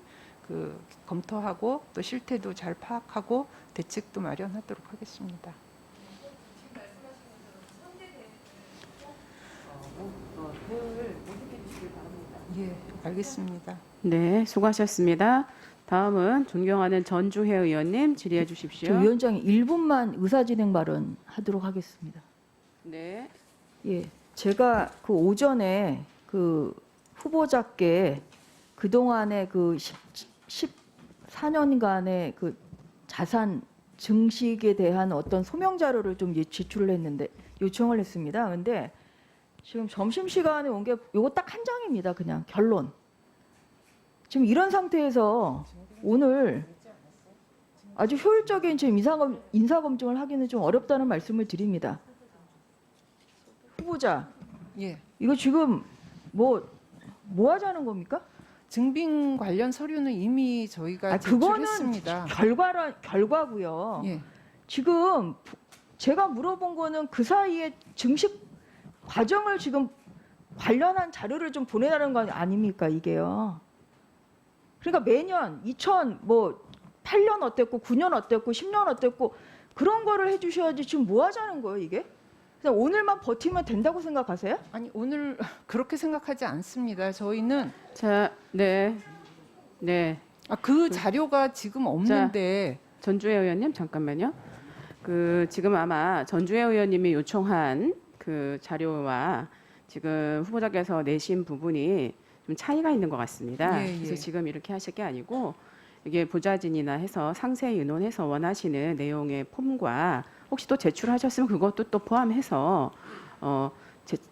그 검토하고 또 실태도 잘 파악하고 대책도 마련하도록 하겠습니다. 예, 알겠습니다. 네, 수고하셨습니다. 다음은 존경하는 전주혜 의원님 질의해 주십시오. 저 위원장님 1분만 의사진행 발언 하도록 하겠습니다. 네. 예, 제가 그 오전에 그 후보자께 그 동안의 그 14년간의 그 자산 증식에 대한 어떤 소명 자료를 좀 제출을 했는데 요청을 했습니다. 근데 지금 점심 시간에 온 게 요거 딱 한 장입니다. 그냥 결론. 지금 이런 상태에서 오늘 아주 효율적인 지금 인사 검증을 하기는 좀 어렵다는 말씀을 드립니다. 후보자, 예, 이거 지금 뭐 하자는 겁니까? 증빙 관련 서류는 이미 저희가 그거는 제출했습니다. 결과고요. 예. 지금 제가 물어본 거는 그 사이에 증식 과정을 지금 관련한 자료를 좀 보내라는 거 아닙니까 이게요. 그러니까 매년 8년 어땠고 9년 어땠고 10년 어땠고 그런 거를 해주셔야지 지금 뭐 하자는 거예요 이게? 그냥 오늘만 버티면 된다고 생각하세요? 아니 오늘 그렇게 생각하지 않습니다. 저희는 자, 네. 그 자료가 지금 없는데 전주혜 의원님 잠깐만요. 그 지금 아마 전주혜 의원님이 요청한 그 자료와 지금 후보자께서 내신 부분이 좀 차이가 있는 것 같습니다. 예, 예. 그래서 지금 이렇게 하실 게 아니고 이게 보좌진이나 해서 상세히 의논해서 원하시는 내용의 폼과 혹시 또 제출하셨으면 그것도 또 포함해서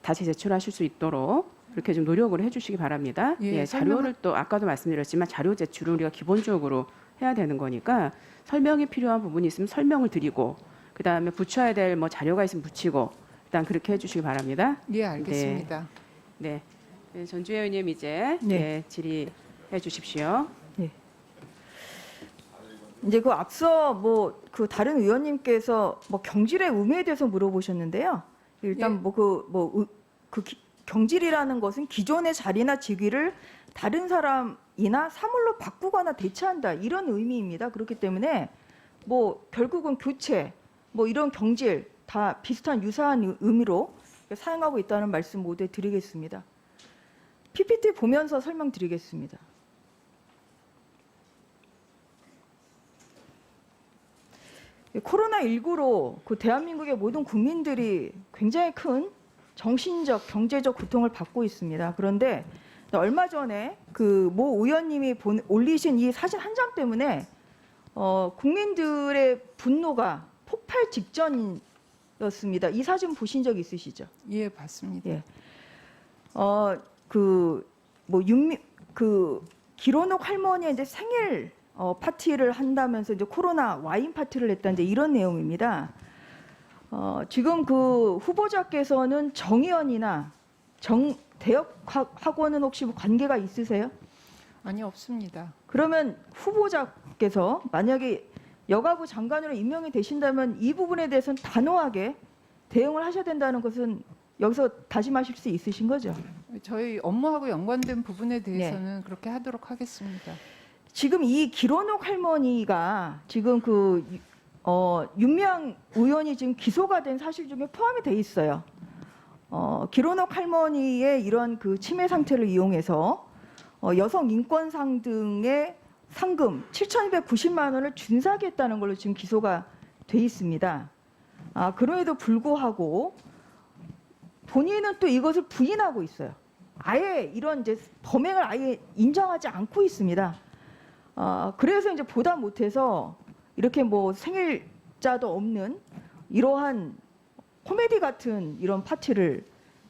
다시 제출하실 수 있도록 그렇게 좀 노력을 해주시기 바랍니다. 예, 자료를 또 아까도 말씀드렸지만 자료 제출을 우리가 기본적으로 해야 되는 거니까 설명이 필요한 부분이 있으면 설명을 드리고 그 다음에 붙여야 될 뭐 자료가 있으면 붙이고 일단 그렇게 해주시기 바랍니다. 예, 알겠습니다. 네, 전주혜 의원님 이제 네. 질의해 주십시오. 이제 그 앞서 그 다른 의원님께서 경질의 의미에 대해서 물어보셨는데요. 일단 경질이라는 것은 기존의 자리나 직위를 다른 사람이나 사물로 바꾸거나 대체한다 이런 의미입니다. 그렇기 때문에 결국은 교체 이런 경질 다 비슷한 유사한 의미로 사용하고 있다는 말씀 모두 드리겠습니다. PPT 보면서 설명드리겠습니다. 코로나19로 그 대한민국의 모든 국민들이 굉장히 큰 정신적, 경제적 고통을 받고 있습니다. 그런데 얼마 전에 그 모 의원님이 올리신 이 사진 한 장 때문에 국민들의 분노가 폭발 직전이었습니다. 이 사진 보신 적 있으시죠? 예, 봤습니다. 예. 기론옥 할머니의 이제 생일 파티를 한다면서 이제 코로나 와인 파티를 했다 이제 이런 내용입니다. 지금 그 후보자께서는 정의원이나 대역학원은 혹시 관계가 있으세요? 아니 없습니다. 그러면 후보자께서 만약에 여가부 장관으로 임명이 되신다면 이 부분에 대해서는 단호하게 대응을 하셔야 된다는 것은 여기서 다짐하실 수 있으신 거죠? 저희 업무하고 연관된 부분에 대해서는 그렇게 하도록 하겠습니다. 지금 이 기론옥 할머니가 지금 윤미향 의원이 지금 기소가 된 사실 중에 포함이 돼 있어요. 기론옥 할머니의 이런 그 치매 상태를 이용해서 여성 인권상 등의 상금 7,290만 원을 준사기했다는 걸로 지금 기소가 돼 있습니다. 그럼에도 불구하고 본인은 또 이것을 부인하고 있어요. 아예 이런 이제 범행을 아예 인정하지 않고 있습니다. 그래서 이제 보다 못해서 이렇게 생일자도 없는 이러한 코미디 같은 이런 파티를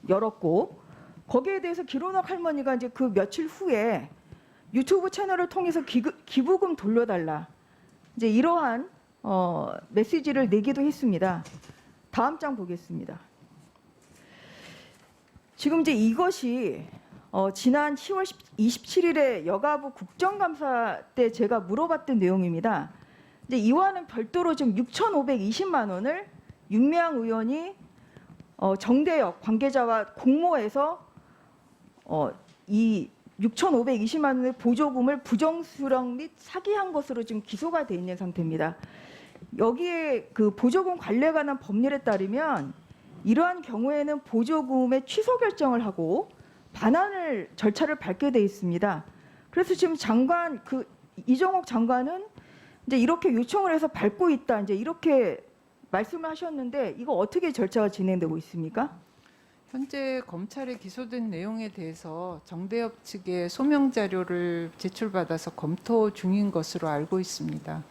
열었고 거기에 대해서 기론옥 할머니가 이제 그 며칠 후에 유튜브 채널을 통해서 기부금 돌려달라 이제 이러한 메시지를 내기도 했습니다. 다음 장 보겠습니다. 지금 이제 이것이 지난 10월 27일에 여가부 국정감사 때 제가 물어봤던 내용입니다. 이제 이와는 별도로 지금 6,520만 원을 윤미향 의원이 정대역 관계자와 공모해서 이 6,520만 원의 보조금을 부정수령 및 사기한 것으로 지금 기소가 돼 있는 상태입니다. 여기에 그 보조금 관리에 관한 법률에 따르면 이러한 경우에는 보조금의 취소 결정을 하고 반환을 절차를 밟게 돼 있습니다. 그래서 지금 장관 이종욱 장관은 이제 이렇게 요청을 해서 밟고 있다 이제 이렇게 말씀을 하셨는데 이거 어떻게 절차가 진행되고 있습니까? 현재 검찰에 기소된 내용에 대해서 정대협 측에 소명 자료를 제출받아서 검토 중인 것으로 알고 있습니다.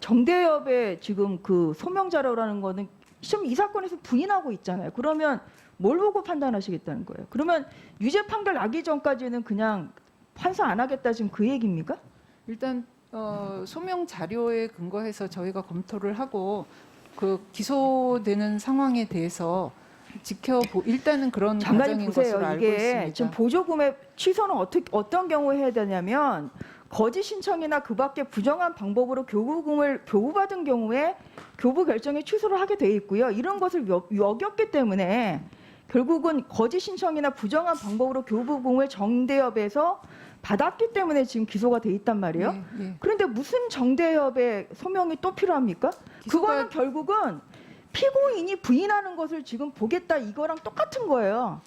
정대협의 지금 그 소명 자료라는 거는 지금 이 사건에서 부인하고 있잖아요. 그러면 뭘 보고 판단하시겠다는 거예요? 그러면 유죄 판결 나기 전까지는 그냥 판사 안 하겠다 지금 그 얘기입니까? 일단 소명 자료에 근거해서 저희가 검토를 하고 그 기소되는 상황에 대해서 일단은 그런 장관님 과정인 보세요. 것으로 알고 이게 있습니다. 지금 보조금의 취소는 어떤 경우에 해야 되냐면 거짓 신청이나 그 밖에 부정한 방법으로 교부금을 교부받은 경우에 교부 결정에 취소를 하게 돼 있고요. 이런 것을 어겼기 때문에 결국은 거짓 신청이나 부정한 방법으로 교부금을 정대협에서 받았기 때문에 지금 기소가 돼 있단 말이에요. 예. 그런데 무슨 정대협의 소명이 또 필요합니까? 그거는 결국은 피고인이 부인하는 것을 지금 보겠다 이거랑 똑같은 거예요.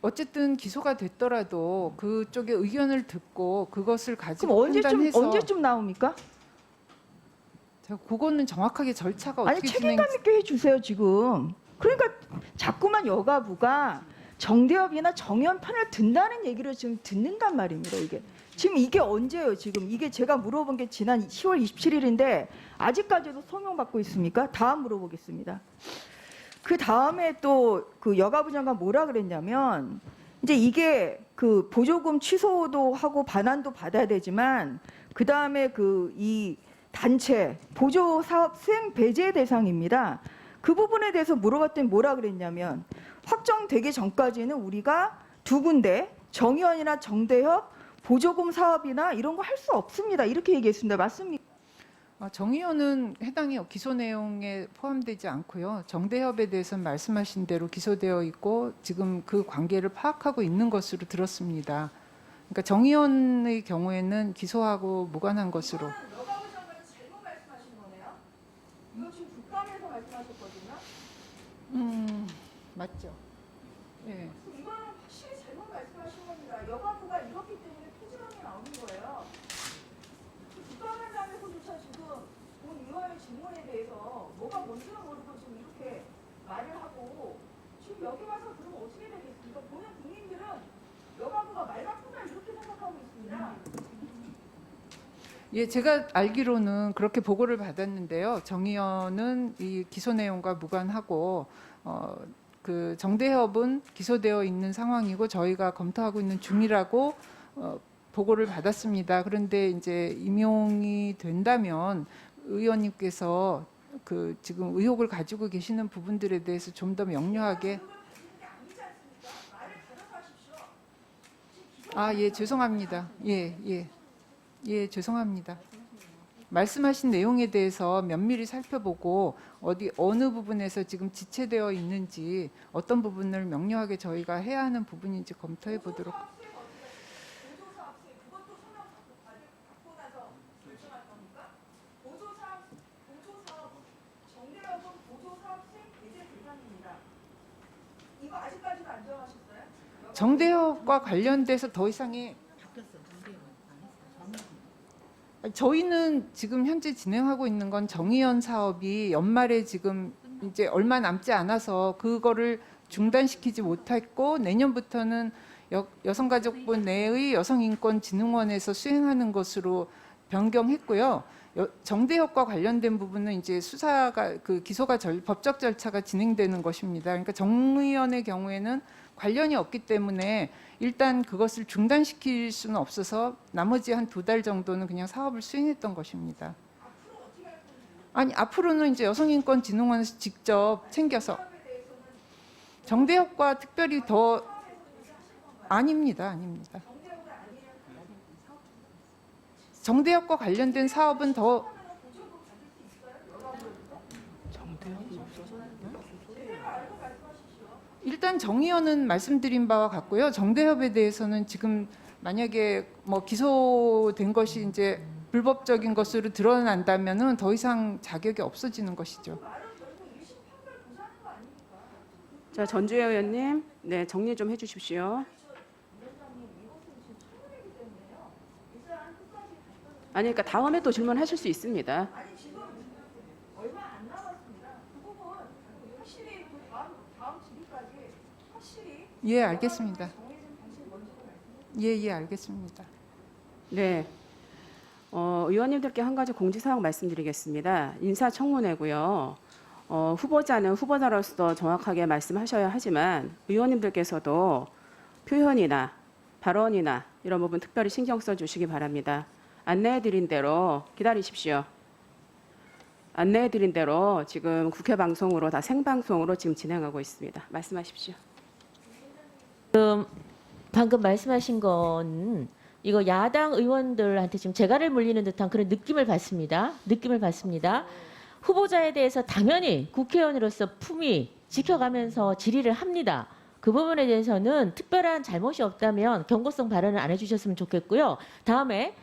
어쨌든 기소가 됐더라도 그쪽의 의견을 듣고 그것을 가지고 그럼 판단해서 언제쯤 나옵니까? 제가 그거는 정확하게 절차가 아니 어떻게 책임감 있게 해주세요 지금. 그러니까 자꾸만 여가부가 정대협이나 정의원 편을 든다는 얘기를 지금 듣는단 말입니다. 이게 지금 이게 언제예요? 지금 이게 제가 물어본 게 지난 10월 27일인데 아직까지도 소명받고 있습니까? 다음 물어보겠습니다. 그 다음에 또 그 여가부 장관 뭐라 그랬냐면 이제 이게 그 보조금 취소도 하고 반환도 받아야 되지만 그 다음에 그 이 단체 보조 사업 수행 배제 대상입니다. 그 부분에 대해서 물어봤더니 뭐라 그랬냐면 확정되기 전까지는 우리가 두 군데 정의원이나 정대협 보조금 사업이나 이런 거 할 수 없습니다. 이렇게 얘기했습니다. 맞습니까? 정의원은 해당의 기소 내용에 포함되지 않고요. 정대협에 대해서는 말씀하신 대로 기소되어 있고 지금 그 관계를 파악하고 있는 것으로 들었습니다. 그러니까 정의원의 경우에는 기소하고 무관한 것으로. 여가부 장관은 잘못 말씀하신 거네요. 이거 지금 국감에서 말씀하셨거든요. 맞죠. 예. 이거는 확실히 잘못 말씀하신 겁니다. 여가부가 이렇기 때문에 토지론이 나오는 거예요. 국감의장에서조차 지금 본 의원의 질문에 대해서 뭐가 뭔지도 모르고 지금 이렇게 말을 하고 지금 여기 와서 그러면 어떻게 되겠습니까? 보는 국민들은 여가부가 말 바꾼다 이렇게 생각하고 있습니다. 예, 제가 알기로는 그렇게 보고를 받았는데요. 정의원은 이 기소 내용과 무관하고 그 정대협은 기소되어 있는 상황이고 저희가 검토하고 있는 중이라고 보고를 받았습니다. 그런데 이제 임용이 된다면 의원님께서 그 지금 의혹을 가지고 계시는 부분들에 대해서 좀 더 명료하게 예, 죄송합니다. 예, 죄송합니다. 말씀하신 내용에 대해서 면밀히 살펴보고 어느 부분에서 지금 지체되어 있는지 어떤 부분을 명료하게 저희가 해야 하는 부분인지 검토해 보도록. 정대협과 관련돼서 더 이상의 저희는 지금 현재 진행하고 있는 건 정의연 사업이 연말에 지금 이제 얼마 남지 않아서 그거를 중단시키지 못했고 내년부터는 여성가족부 내의 여성인권진흥원에서 수행하는 것으로 변경했고요. 정대협과 관련된 부분은 이제 수사가 그 기소가 법적 절차가 진행되는 것입니다. 그러니까 정의연의 경우에는 관련이 없기 때문에 일단 그것을 중단시킬 수는 없어서 나머지 한 2달 정도는 그냥 사업을 수행했던 것입니다. 아니 앞으로는 이제 여성인권진흥원에서 직접 챙겨서 정대협과 특별히 더 아닙니다. 정대협과 관련된 사업은 더 일단 정 의원은 말씀드린 바와 같고요. 정대협에 대해서는 지금 만약에 뭐 기소된 것이 이제 불법적인 것으로 드러난다면은 더 이상 자격이 없어지는 것이죠. 자, 전주혜 의원님, 네, 정리 좀 해주십시오. 아니, 그러니까 다음에 또 질문하실 수 있습니다. 예, 알겠습니다. 예, 알겠습니다. 네. 의원님들께 한 가지 공지사항 말씀드리겠습니다. 인사청문회고요. 후보자는 후보자로서 정확하게 말씀하셔야 하지만 의원님들께서도 표현이나 발언이나 이런 부분 특별히 신경 써주시기 바랍니다. 안내해드린 대로 기다리십시오. 안내해드린 대로 지금 국회 방송으로 다 생방송으로 지금 진행하고 있습니다. 말씀하십시오. 방금 말씀하신 건 이거 야당 의원들한테 지금 재갈을 물리는 듯한 그런 느낌을 받습니다. 후보자에 대해서 당연히 국회의원으로서 품위 지켜가면서 질의를 합니다. 그 부분에 대해서는 특별한 잘못이 없다면 경고성 발언을 안 해주셨으면 좋겠고요. 다음에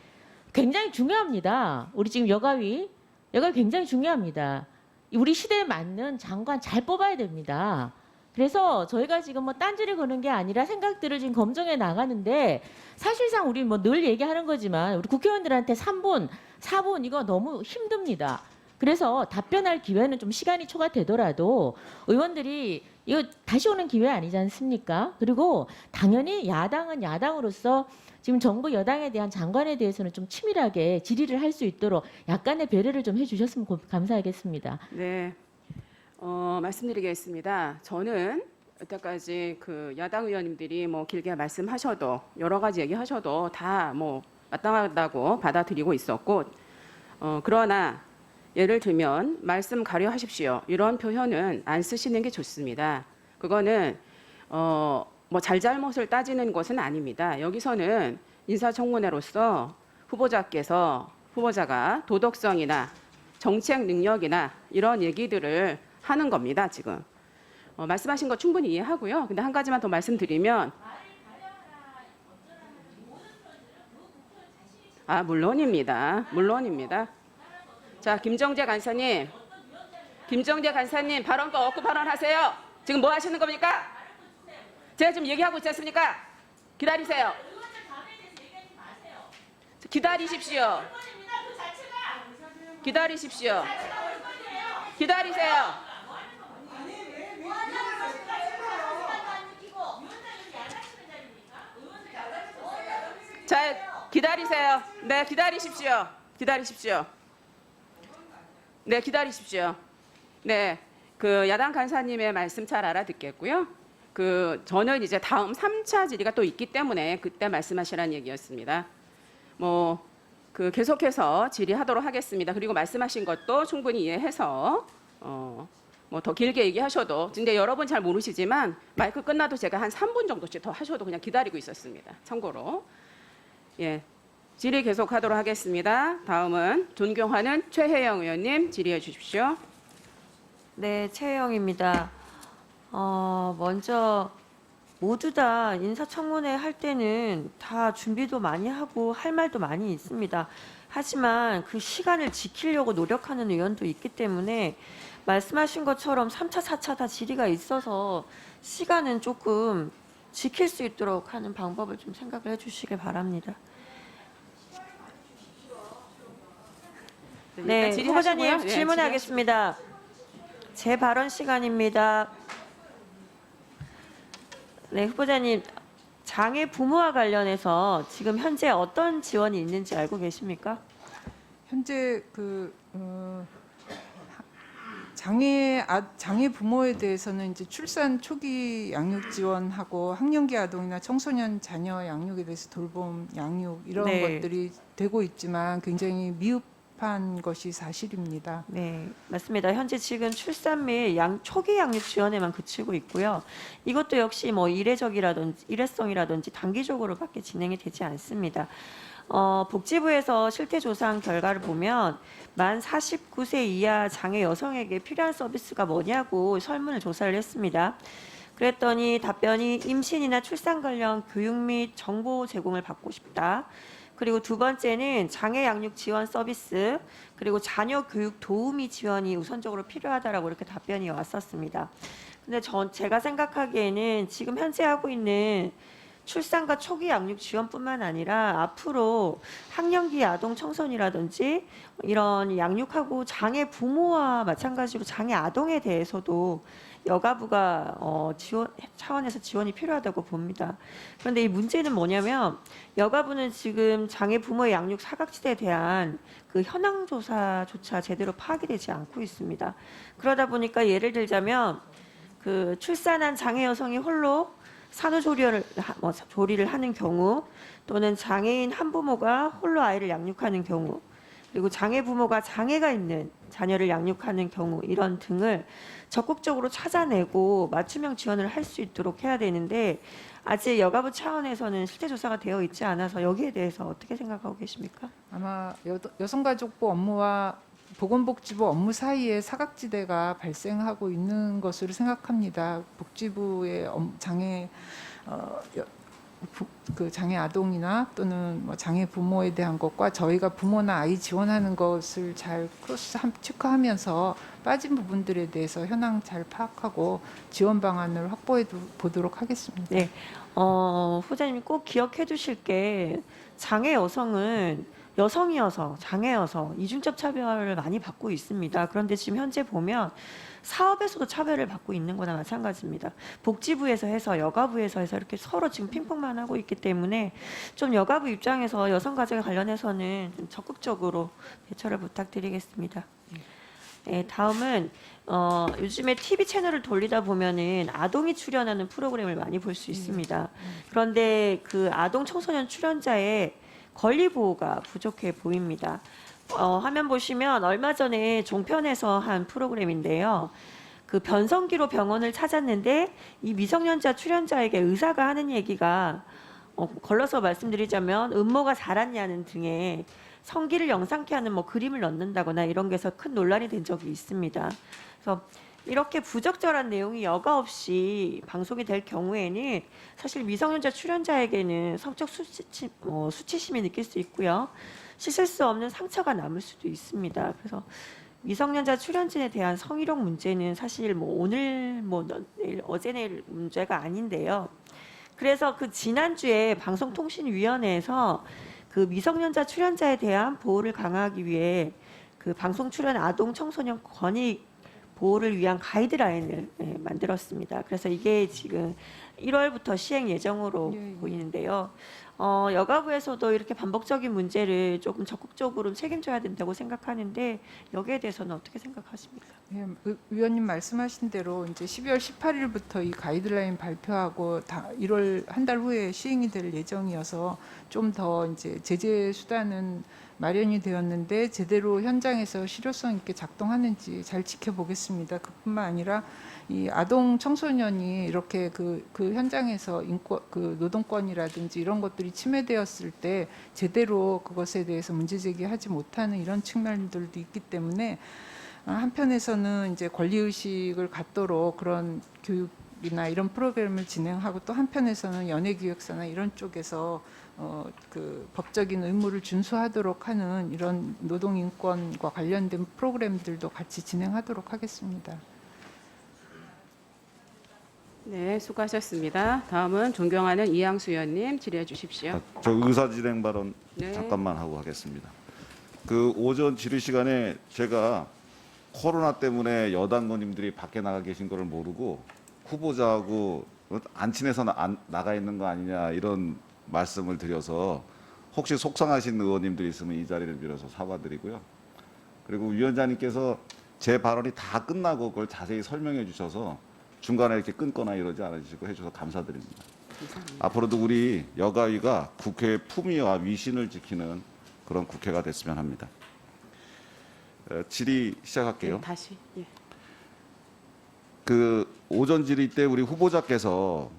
굉장히 중요합니다. 우리 지금 여가위 굉장히 중요합니다. 우리 시대에 맞는 장관 잘 뽑아야 됩니다. 그래서 저희가 지금 뭐 딴지를 거는 게 아니라 생각들을 지금 검증해 나가는데 사실상 우리 뭐 늘 얘기하는 거지만 우리 국회의원들한테 3분, 4분 이거 너무 힘듭니다. 그래서 답변할 기회는 좀 시간이 초과되더라도 의원들이 이거 다시 오는 기회 아니지 않습니까? 그리고 당연히 야당은 야당으로서 지금 정부 여당에 대한 장관에 대해서는 좀 치밀하게 질의를 할 수 있도록 약간의 배려를 좀 해주셨으면 감사하겠습니다. 네. 말씀드리겠습니다. 저는 여태까지 그 야당 의원님들이 뭐 길게 말씀하셔도 여러 가지 얘기하셔도 다 뭐 마땅하다고 받아들이고 있었고, 그러나 예를 들면 말씀 가려하십시오 이런 표현은 안 쓰시는 게 좋습니다. 그거는 뭐 잘잘못을 따지는 것은 아닙니다. 여기서는 인사청문회로서 후보자가 도덕성이나 정책 능력이나 이런 얘기들을 하는 겁니다. 지금 말씀하신 거 충분히 이해하고요. 근데 한 가지만 더 말씀드리면, 물론입니다. 자, 김정재 간사님 발언권 없고 발언하세요. 지금 뭐 하시는 겁니까? 제가 지금 얘기하고 있지 않습니까? 기다리세요. 기다리세요. 자, 기다리세요. 네, 기다리십시오. 네, 그 야당 간사님의 말씀 잘 알아듣겠고요. 저는 이제 다음 3차 질의가 또 있기 때문에 그때 말씀하시라는 얘기였습니다. 계속해서 질의하도록 하겠습니다. 그리고 말씀하신 것도 충분히 이해해서 더 길게 얘기하셔도, 근데 여러분 잘 모르시지만 마이크 끝나도 제가 한 3분 정도씩 더 하셔도 그냥 기다리고 있었습니다. 참고로. 예, 질의 계속하도록 하겠습니다. 다음은 존경하는 최혜영 의원님 질의해 주십시오. 네, 최혜영입니다. 먼저 모두 다 인사청문회 할 때는 다 준비도 많이 하고 할 말도 많이 있습니다. 하지만 그 시간을 지키려고 노력하는 의원도 있기 때문에 말씀하신 것처럼 3차, 4차 다 질의가 있어서 시간은 조금 지킬 수 있도록 하는 방법을 좀 생각을 해주시길 바랍니다. 네, 후보자님 네, 질문하겠습니다. 제 발언 시간입니다. 네, 후보자님, 장애 부모와 관련해서 지금 현재 어떤 지원이 있는지 알고 계십니까? 현재 장애 부모에 대해서는 이제 출산 초기 양육 지원하고 학령기 아동이나 청소년 자녀 양육에 대해서 돌봄 양육 이런 네. 것들이 되고 있지만 굉장히 미흡한 것이 사실입니다. 네, 맞습니다. 현재 지금 출산 및 초기 양육 지원에만 그치고 있고요. 이것도 역시 뭐 일회성이라든지 단기적으로밖에 진행이 되지 않습니다. 복지부에서 실태조사한 결과를 보면 만 49세 이하 장애 여성에게 필요한 서비스가 뭐냐고 설문을 조사를 했습니다. 그랬더니 답변이 임신이나 출산 관련 교육 및 정보 제공을 받고 싶다. 그리고 두 번째는 장애 양육 지원 서비스, 그리고 자녀 교육 도우미 지원이 우선적으로 필요하다라고 이렇게 답변이 왔었습니다. 근데 제가 생각하기에는 지금 현재 하고 있는 출산과 초기 양육 지원뿐만 아니라 앞으로 학령기 아동 청소년이라든지 이런 양육하고 장애 부모와 마찬가지로 장애 아동에 대해서도 여가부가 지원 차원에서 지원이 필요하다고 봅니다. 그런데 이 문제는 뭐냐면 여가부는 지금 장애 부모의 양육 사각지대에 대한 그 현황 조사조차 제대로 파악이 되지 않고 있습니다. 그러다 보니까 예를 들자면 그 출산한 장애 여성이 홀로 산후조리를 하는 경우, 또는 장애인 한부모가 홀로 아이를 양육하는 경우, 그리고 장애 부모가 장애가 있는 자녀를 양육하는 경우, 이런 등을 적극적으로 찾아내고 맞춤형 지원을 할 수 있도록 해야 되는데 아직 여가부 차원에서는 실태 조사가 되어 있지 않아서 여기에 대해서 어떻게 생각하고 계십니까? 아마 여성가족부 업무와 보건복지부 업무 사이에 사각지대가 발생하고 있는 것으로 생각합니다. 복지부의 그 장애 아동이나 또는 뭐 장애 부모에 대한 것과 저희가 부모나 아이 지원하는 것을 잘 크로스 체크하면서 빠진 부분들에 대해서 현황 잘 파악하고 지원 방안을 확보해 보도록 하겠습니다. 네, 후보자님이 꼭 기억해 두실 게 장애 여성은 여성이어서 장애여서 이중적 차별을 많이 받고 있습니다. 그런데 지금 현재 보면 사업에서도 차별을 받고 있는 거나 마찬가지입니다. 복지부에서 해서 여가부에서 해서 이렇게 서로 지금 핑퐁만 하고 있기 때문에 좀 여가부 입장에서 여성가족에 관련해서는 좀 적극적으로 대처를 부탁드리겠습니다. 네, 다음은 요즘에 TV 채널을 돌리다 보면은 아동이 출연하는 프로그램을 많이 볼 수 있습니다. 그런데 그 아동 청소년 출연자의 권리 보호가 부족해 보입니다. 화면 보시면 얼마 전에 종편에서 한 프로그램인데요. 그 변성기로 병원을 찾았는데 이 미성년자 출연자에게 의사가 하는 얘기가 걸러서 말씀드리자면 음모가 자랐냐는 등의 성기를 영상케 하는 뭐 그림을 넣는다거나 이런 게서 큰 논란이 된 적이 있습니다. 그래서 이렇게 부적절한 내용이 여과 없이 방송이 될 경우에는 사실 미성년자 출연자에게는 성적 수치심이 느낄 수 있고요. 씻을 수 없는 상처가 남을 수도 있습니다. 그래서 미성년자 출연진에 대한 성희롱 문제는 사실 뭐 오늘 내일 어제 내일 문제가 아닌데요. 그래서 그 지난주에 방송통신위원회에서 그 미성년자 출연자에 대한 보호를 강화하기 위해 그 방송 출연 아동 청소년 권익 보호를 위한 가이드라인을 만들었습니다. 그래서 이게 지금 1월부터 시행 예정으로 보이는데요. 여가부에서도 이렇게 반복적인 문제를 조금 적극적으로 책임져야 된다고 생각하는데 여기에 대해서는 어떻게 생각하십니까? 예, 위원님 말씀하신 대로 이제 12월 18일부터 이 가이드라인 발표하고 1월 한 달 후에 시행이 될 예정이어서 좀 더 이제 제재 수단은 마련이 되었는데 제대로 현장에서 실효성 있게 작동하는지 잘 지켜보겠습니다. 그뿐만 아니라 이 아동 청소년이 이렇게 그 현장에서 그 노동권이라든지 이런 것들이 침해되었을 때 제대로 그것에 대해서 문제 제기하지 못하는 이런 측면들도 있기 때문에 한편에서는 이제 권리 의식을 갖도록 그런 교육이나 이런 프로그램을 진행하고 또 한편에서는 연예기획사나 이런 쪽에서 그 법적인 의무를 준수하도록 하는 이런 노동인권과 관련된 프로그램들도 같이 진행하도록 하겠습니다. 네, 수고하셨습니다. 다음은 존경하는 이양수 의원님 질의해 주십시오. 저 의사 진행 발언 네. 잠깐만 하고 하겠습니다. 그 오전 질의 시간에 제가 코로나 때문에 여당 의원님들이 밖에 나가 계신 거를 모르고 후보자하고 안 친해서 나가 있는 거 아니냐 이런 말씀을 드려서 혹시 속상하신 의원님들이 있으면 이 자리를 빌어서 사과드리고요. 그리고 위원장님께서 제 발언이 다 끝나고 그걸 자세히 설명해 주셔서 중간에 이렇게 끊거나 이러지 않으시고 해주셔서 감사드립니다. 감사합니다. 앞으로도 우리 여가위가 국회의 품위와 위신을 지키는 그런 국회가 됐으면 합니다. 질의 시작할게요. 네, 다시. 예. 그 오전 질의 때 우리 후보자께서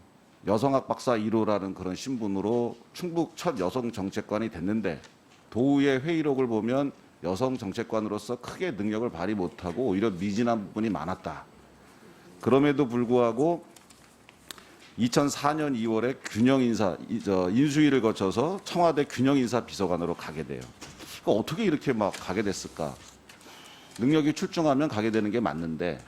여성학 박사 1호라는 그런 신분으로 충북 첫 여성 정책관이 됐는데 도의회 회의록을 보면 여성 정책관으로서 크게 능력을 발휘 못하고 오히려 미진한 부분이 많았다. 그럼에도 불구하고 2004년 2월에 인수위를 거쳐서 청와대 균형인사 비서관으로 가게 돼요. 그러니까 어떻게 이렇게 막 가게 됐을까? 능력이 출중하면 가게 되는 게 맞는데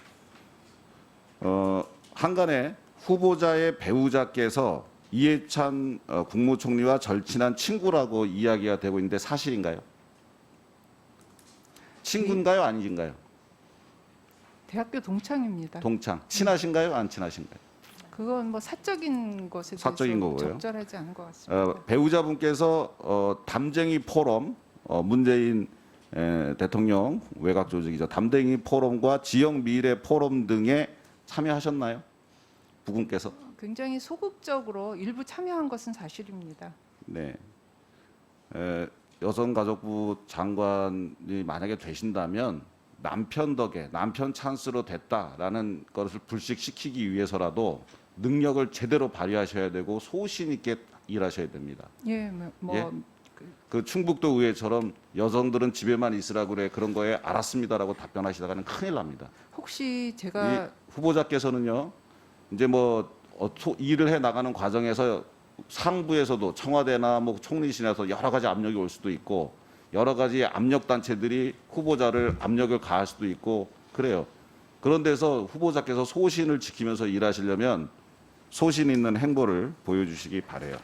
한간에 후보자의 배우자께서 이해찬 국무총리와 절친한 친구라고 이야기가 되고 있는데 사실인가요? 친구인가요? 아니신가요? 대학교 동창입니다. 동창. 친하신가요? 안 친하신가요? 그건 뭐 사적인 것에 대해서 사적인 거고요. 적절하지 않은 것 같습니다. 배우자분께서 담쟁이 포럼, 문재인 대통령 외곽 조직이죠. 담쟁이 포럼과 지역 미래 포럼 등에 참여하셨나요? 부군께서? 굉장히 소극적으로 일부 참여한 것은 사실입니다. 네. 여성가족부 장관이 만약에 되신다면 남편 덕에 남편 찬스로 됐다라는 것을 불식시키기 위해서라도 능력을 제대로 발휘하셔야 되고 소신 있게 일하셔야 됩니다. 예, 예? 그 충북도 의회처럼 여성들은 집에만 있으라고 그래 그런 거에 알았습니다라고 답변하시다가는 큰일 납니다. 혹시 제가 이 후보자께서는요 이제 일을 해 나가는 과정에서 상부에서도 청와대나 총리실에서 여러 가지 압력이 올 수도 있고 여러 가지 압력 단체들이 후보자를 압력을 가할 수도 있고 그래요. 그런 데서 후보자께서 소신을 지키면서 일하시려면 소신 있는 행보를 보여주시기 바래요.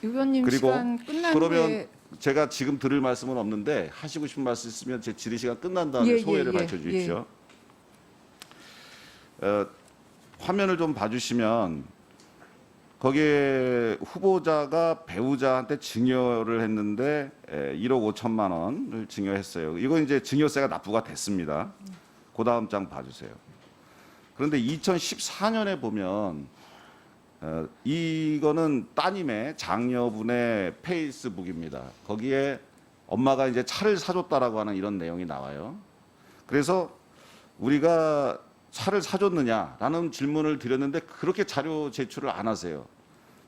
의원님 그리고 시간 끝난 그러면 뒤에 제가 지금 들을 말씀은 없는데 하시고 싶은 말씀 있으면 제 질의 시간 끝난 다음에 소회를 밝혀주십시오. 화면을 좀 봐주시면 거기에 후보자가 배우자한테 증여를 했는데 1억 5천만 원을 증여했어요. 이거 이제 증여세가 납부가 됐습니다. 그 다음 장 봐주세요. 그런데 2014년에 보면 이거는 따님의 장녀분의 페이스북입니다. 거기에 엄마가 이제 차를 사줬다라고 하는 이런 내용이 나와요. 그래서 우리가 차를 사줬느냐라는 질문을 드렸는데 그렇게 자료 제출을 안 하세요.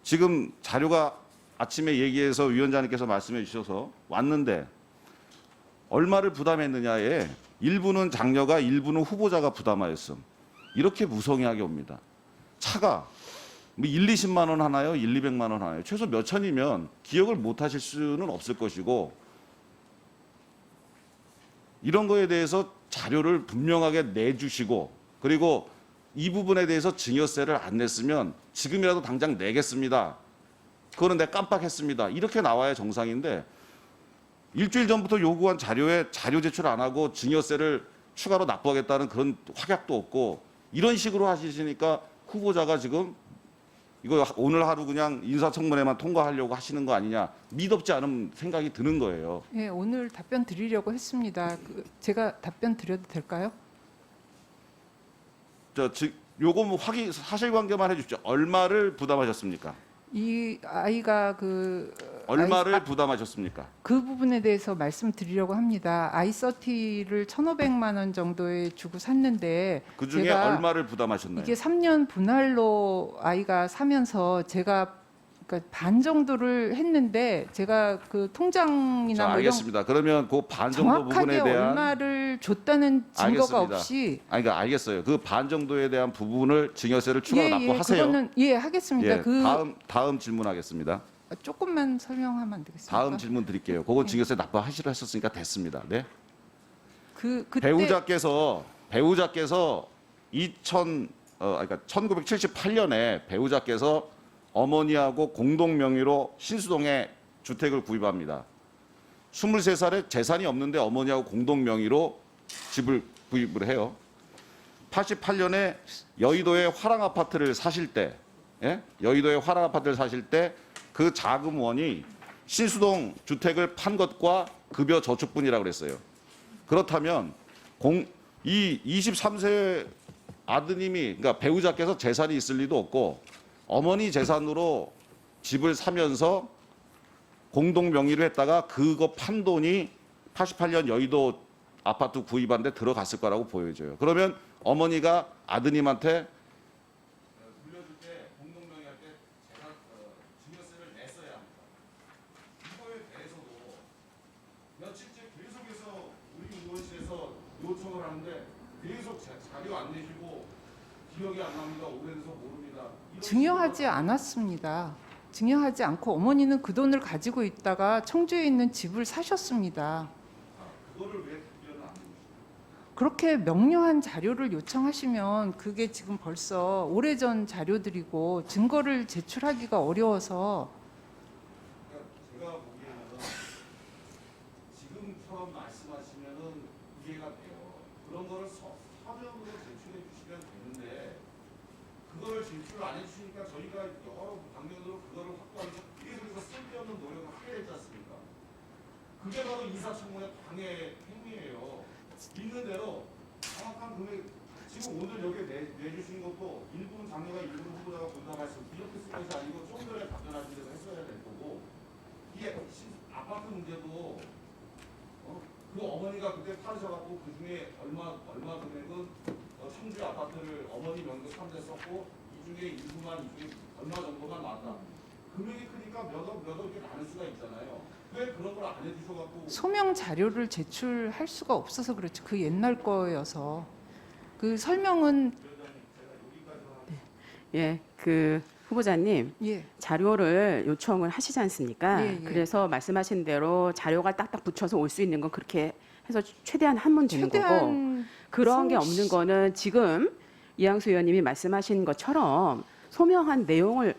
지금 자료가 아침에 얘기해서 위원장님께서 말씀해 주셔서 왔는데 얼마를 부담했느냐에 일부는 장녀가 일부는 후보자가 부담하였음. 이렇게 무성의하게 옵니다. 차가 1, 20만 원 하나요? 1, 200만 원 하나요? 최소 몇 천이면 기억을 못 하실 수는 없을 것이고 이런 거에 대해서 자료를 분명하게 내주시고 그리고 이 부분에 대해서 증여세를 안 냈으면 지금이라도 당장 내겠습니다. 그거는 내가 깜빡했습니다. 이렇게 나와야 정상인데 일주일 전부터 요구한 자료에 자료 제출 안 하고 증여세를 추가로 납부하겠다는 그런 확약도 없고 이런 식으로 하시니까 후보자가 지금 이거 오늘 하루 그냥 인사청문회만 통과하려고 하시는 거 아니냐 미덥지 않은 생각이 드는 거예요. 예, 오늘 답변 드리려고 했습니다. 제가 답변 드려도 될까요? 요거 사실관계만 해주십시오. 얼마를 부담하셨습니까? 이 아이가 얼마를 부담하셨습니까? 그 부분에 대해서 말씀드리려고 합니다. i30를 1,500만 원 정도에 주고 샀는데 그 중에 제가 얼마를 부담하셨나요? 이게 3년 분할로 아이가 사면서 제가 그러니까 반 정도를 했는데 제가 그 통장이나 자, 뭐 이런 알겠습니다. 그러면 그 반 정도 정확하게 부분에 대한 얼마를 줬다는 증거가 알겠습니다. 없이 그러니까 알겠어요. 그 반 정도에 대한 부분을 증여세를 추가로 납부하세요. 그거는 하겠습니다. 예, 다음 질문하겠습니다. 조금만 설명하면 안 되겠습니까? 다음 질문 드릴게요. 그거 증여세 납부하시려 했었으니까 됐습니다. 네. 그때 배우자께서 1978년에 배우자께서 어머니하고 공동 명의로 신수동에 주택을 구입합니다. 23살에 재산이 없는데 어머니하고 공동 명의로 집을 구입을 해요. 88년에 여의도의 화랑 아파트를 사실 때, 여의도의 화랑 아파트를 사실 때 그 자금원이 신수동 주택을 판 것과 급여 저축분이라고 그랬어요. 그렇다면 이 23세 아드님이 그러니까 배우자께서 재산이 있을 리도 없고 어머니 재산으로 집을 사면서 공동 명의로 했다가 그거 판 돈이 88년 여의도 아파트 구입하는데 들어갔을 거라고 보여져요. 그러면 어머니가 아드님한테 물려줄 때 공동 명의 할 때 증여세를 냈어야 합니다. 이거에 대해서도 며칠째 계속해서 우리 의원실에서 요청을 하는데 계속 자료 안 내시고 증여하지 않았습니다. 증여하지 않고 어머니는 그 돈을 가지고 있다가 청주에 있는 집을 사셨습니다. 그렇게 명료한 자료를 요청하시면 그게 지금 벌써 오래전 자료들이고 증거를 제출하기가 어려워서 제가 보기에는 지금처럼 말씀하시면은 이해가 돼요. 그런 거를 서면으로 제출해 주시면 되는데 그거를 제출 안 해주시니까 저희가 여러 방면으로 그거를 확보하면서 계속해서 쓸데없는 노력을 하게 되지 않습니까? 그게 바로 인사청문회 방해 행위예요. 있는 대로 정확한 금액 지금 오늘 여기 내주신 것도 일부는 장녀가 일부는 후보자가 본다 말씀 이렇게 쓴 것이 아니고 좀 전에 답변하신 대로 했어야 될 거고 이게 아파트 문제도 그 어머니가 그때 팔으셔갖고 그 중에 얼마 금액은 청주 아파트를 어머니 명의로 삼대 썼고 이 중에 일부만 이 중에 얼마 정도만 나왔다. 금액이 크니까 몇 억 이렇게 나눌 수가 있잖아요. 왜 그런 걸 안 해주셔갖고 소명 자료를 제출할 수가 없어서 그렇죠. 그 옛날 거여서 그 설명은 예, 그 후보자님 예. 자료를 요청을 하시지 않습니까? 예, 예. 그래서 말씀하신 대로 자료가 딱딱 붙여서 올 수 있는 건 그렇게 해서 최대한 하면 되는 거고 최대한 그런 게 없는 거는 지금 이양수 의원님이 말씀하신 것처럼 소명한 내용을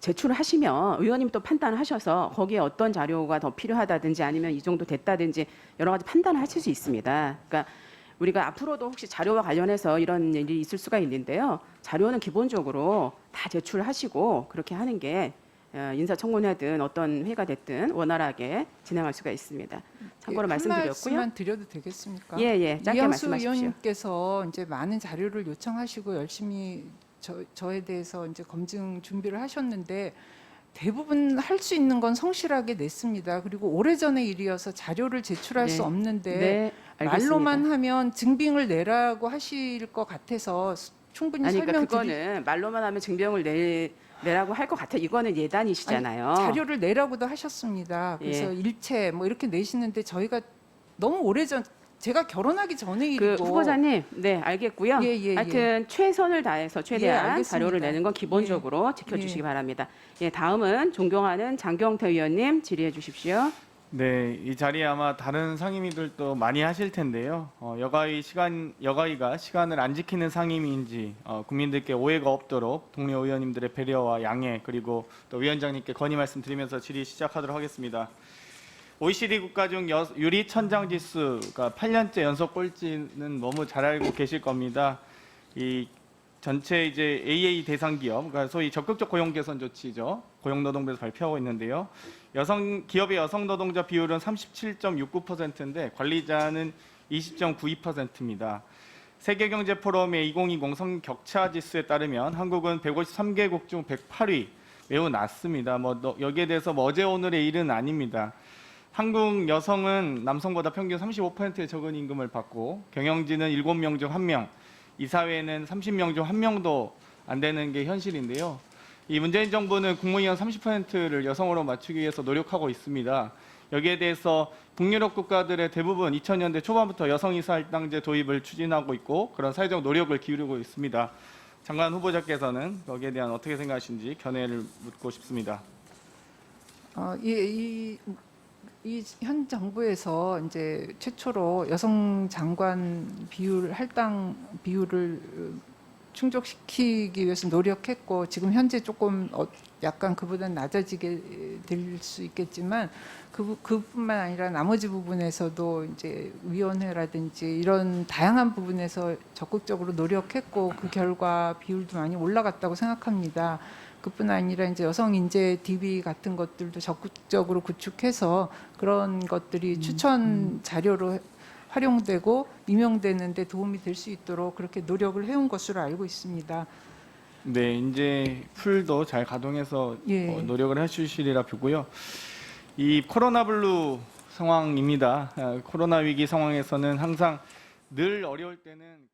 제출을 하시면 의원님 또 판단을 하셔서 거기에 어떤 자료가 더 필요하다든지 아니면 이 정도 됐다든지 여러 가지 판단을 하실 수 있습니다. 그러니까 우리가 앞으로도 혹시 자료와 관련해서 이런 일이 있을 수가 있는데요. 자료는 기본적으로 다 제출하시고 그렇게 하는 게 인사청문회든 어떤 회가 됐든 원활하게 진행할 수가 있습니다. 참고로 한 말씀드렸고요. 말씀만 드려도 되겠습니까? 예, 짧게 이양수 말씀하십시오. 의원님께서 이제 많은 자료를 요청하시고 열심히 저에 대해서 이제 검증 준비를 하셨는데 대부분 할 수 있는 건 성실하게 냈습니다. 그리고 오래전의 일이어서 자료를 제출할 네. 수 없는데 네, 알겠습니다. 말로만 하면 증빙을 내라고 하실 것 같아서 충분히 아니, 그러니까 설명드리. 그거는 말로만 하면 증명을 내라고 할 것 같아요. 이거는 예단이시잖아요. 자료를 내라고도 하셨습니다. 그래서 예. 일체 뭐 이렇게 내시는데 저희가 너무 오래전 제가 결혼하기 전의 그 일이고 후보자님, 네 알겠고요. 예. 하여튼 최선을 다해서 최대한 알겠습니다. 자료를 내는 건 기본적으로 지켜주시기 바랍니다. 예, 다음은 존경하는 장경태 의원님 질의해 주십시오. 네, 이 자리에 아마 다른 상임위들도 많이 하실 텐데요. 여가위가 시간을 안 지키는 상임위인지 국민들께 오해가 없도록 동료 의원님들의 배려와 양해 그리고 또 위원장님께 건의 말씀드리면서 질의 시작하도록 하겠습니다. OECD 국가 중 유리 천장 지수가 8년째 연속 꼴찌는 너무 잘 알고 계실 겁니다. 이 전체 이제 AA 대상 기업, 그러니까 소위 적극적 고용 개선 조치죠. 고용노동부에서 발표하고 있는데요. 기업의 여성 노동자 비율은 37.69%인데 관리자는 20.92%입니다. 세계경제포럼의 2020 성격차 지수에 따르면 한국은 153개국 중 108위, 매우 낮습니다. 여기에 대해서 어제 오늘의 일은 아닙니다. 한국 여성은 남성보다 평균 35%의 적은 임금을 받고 경영진은 7명 중 1명, 이사회는 30명 중 1명도 안 되는 게 현실인데요. 이 문재인 정부는 국무위원 30%를 여성으로 맞추기 위해서 노력하고 있습니다. 여기에 대해서 북유럽 국가들의 대부분 2000년대 초반부터 여성이사 할당제 도입을 추진하고 있고 그런 사회적 노력을 기울이고 있습니다. 장관 후보자께서는 여기에 대한 어떻게 생각하시는지 견해를 묻고 싶습니다. 이 현 정부에서 이제 최초로 여성 장관 할당 비율을 충족시키기 위해서 노력했고 지금 현재 조금 약간 그보다는 낮아지게 될 수 있겠지만 그뿐만 아니라 나머지 부분에서도 이제 위원회라든지 이런 다양한 부분에서 적극적으로 노력했고 그 결과 비율도 많이 올라갔다고 생각합니다. 그뿐 아니라 이제 여성 인재 DB 같은 것들도 적극적으로 구축해서 그런 것들이 추천 자료로 활용되고 임용되는 데 도움이 될 수 있도록 그렇게 노력을 해온 것으로 알고 있습니다. 네, 이제 풀도 잘 가동해서 노력을 해주시리라 보고요. 이 코로나 블루 상황입니다. 코로나 위기 상황에서는 항상 늘 어려울 때는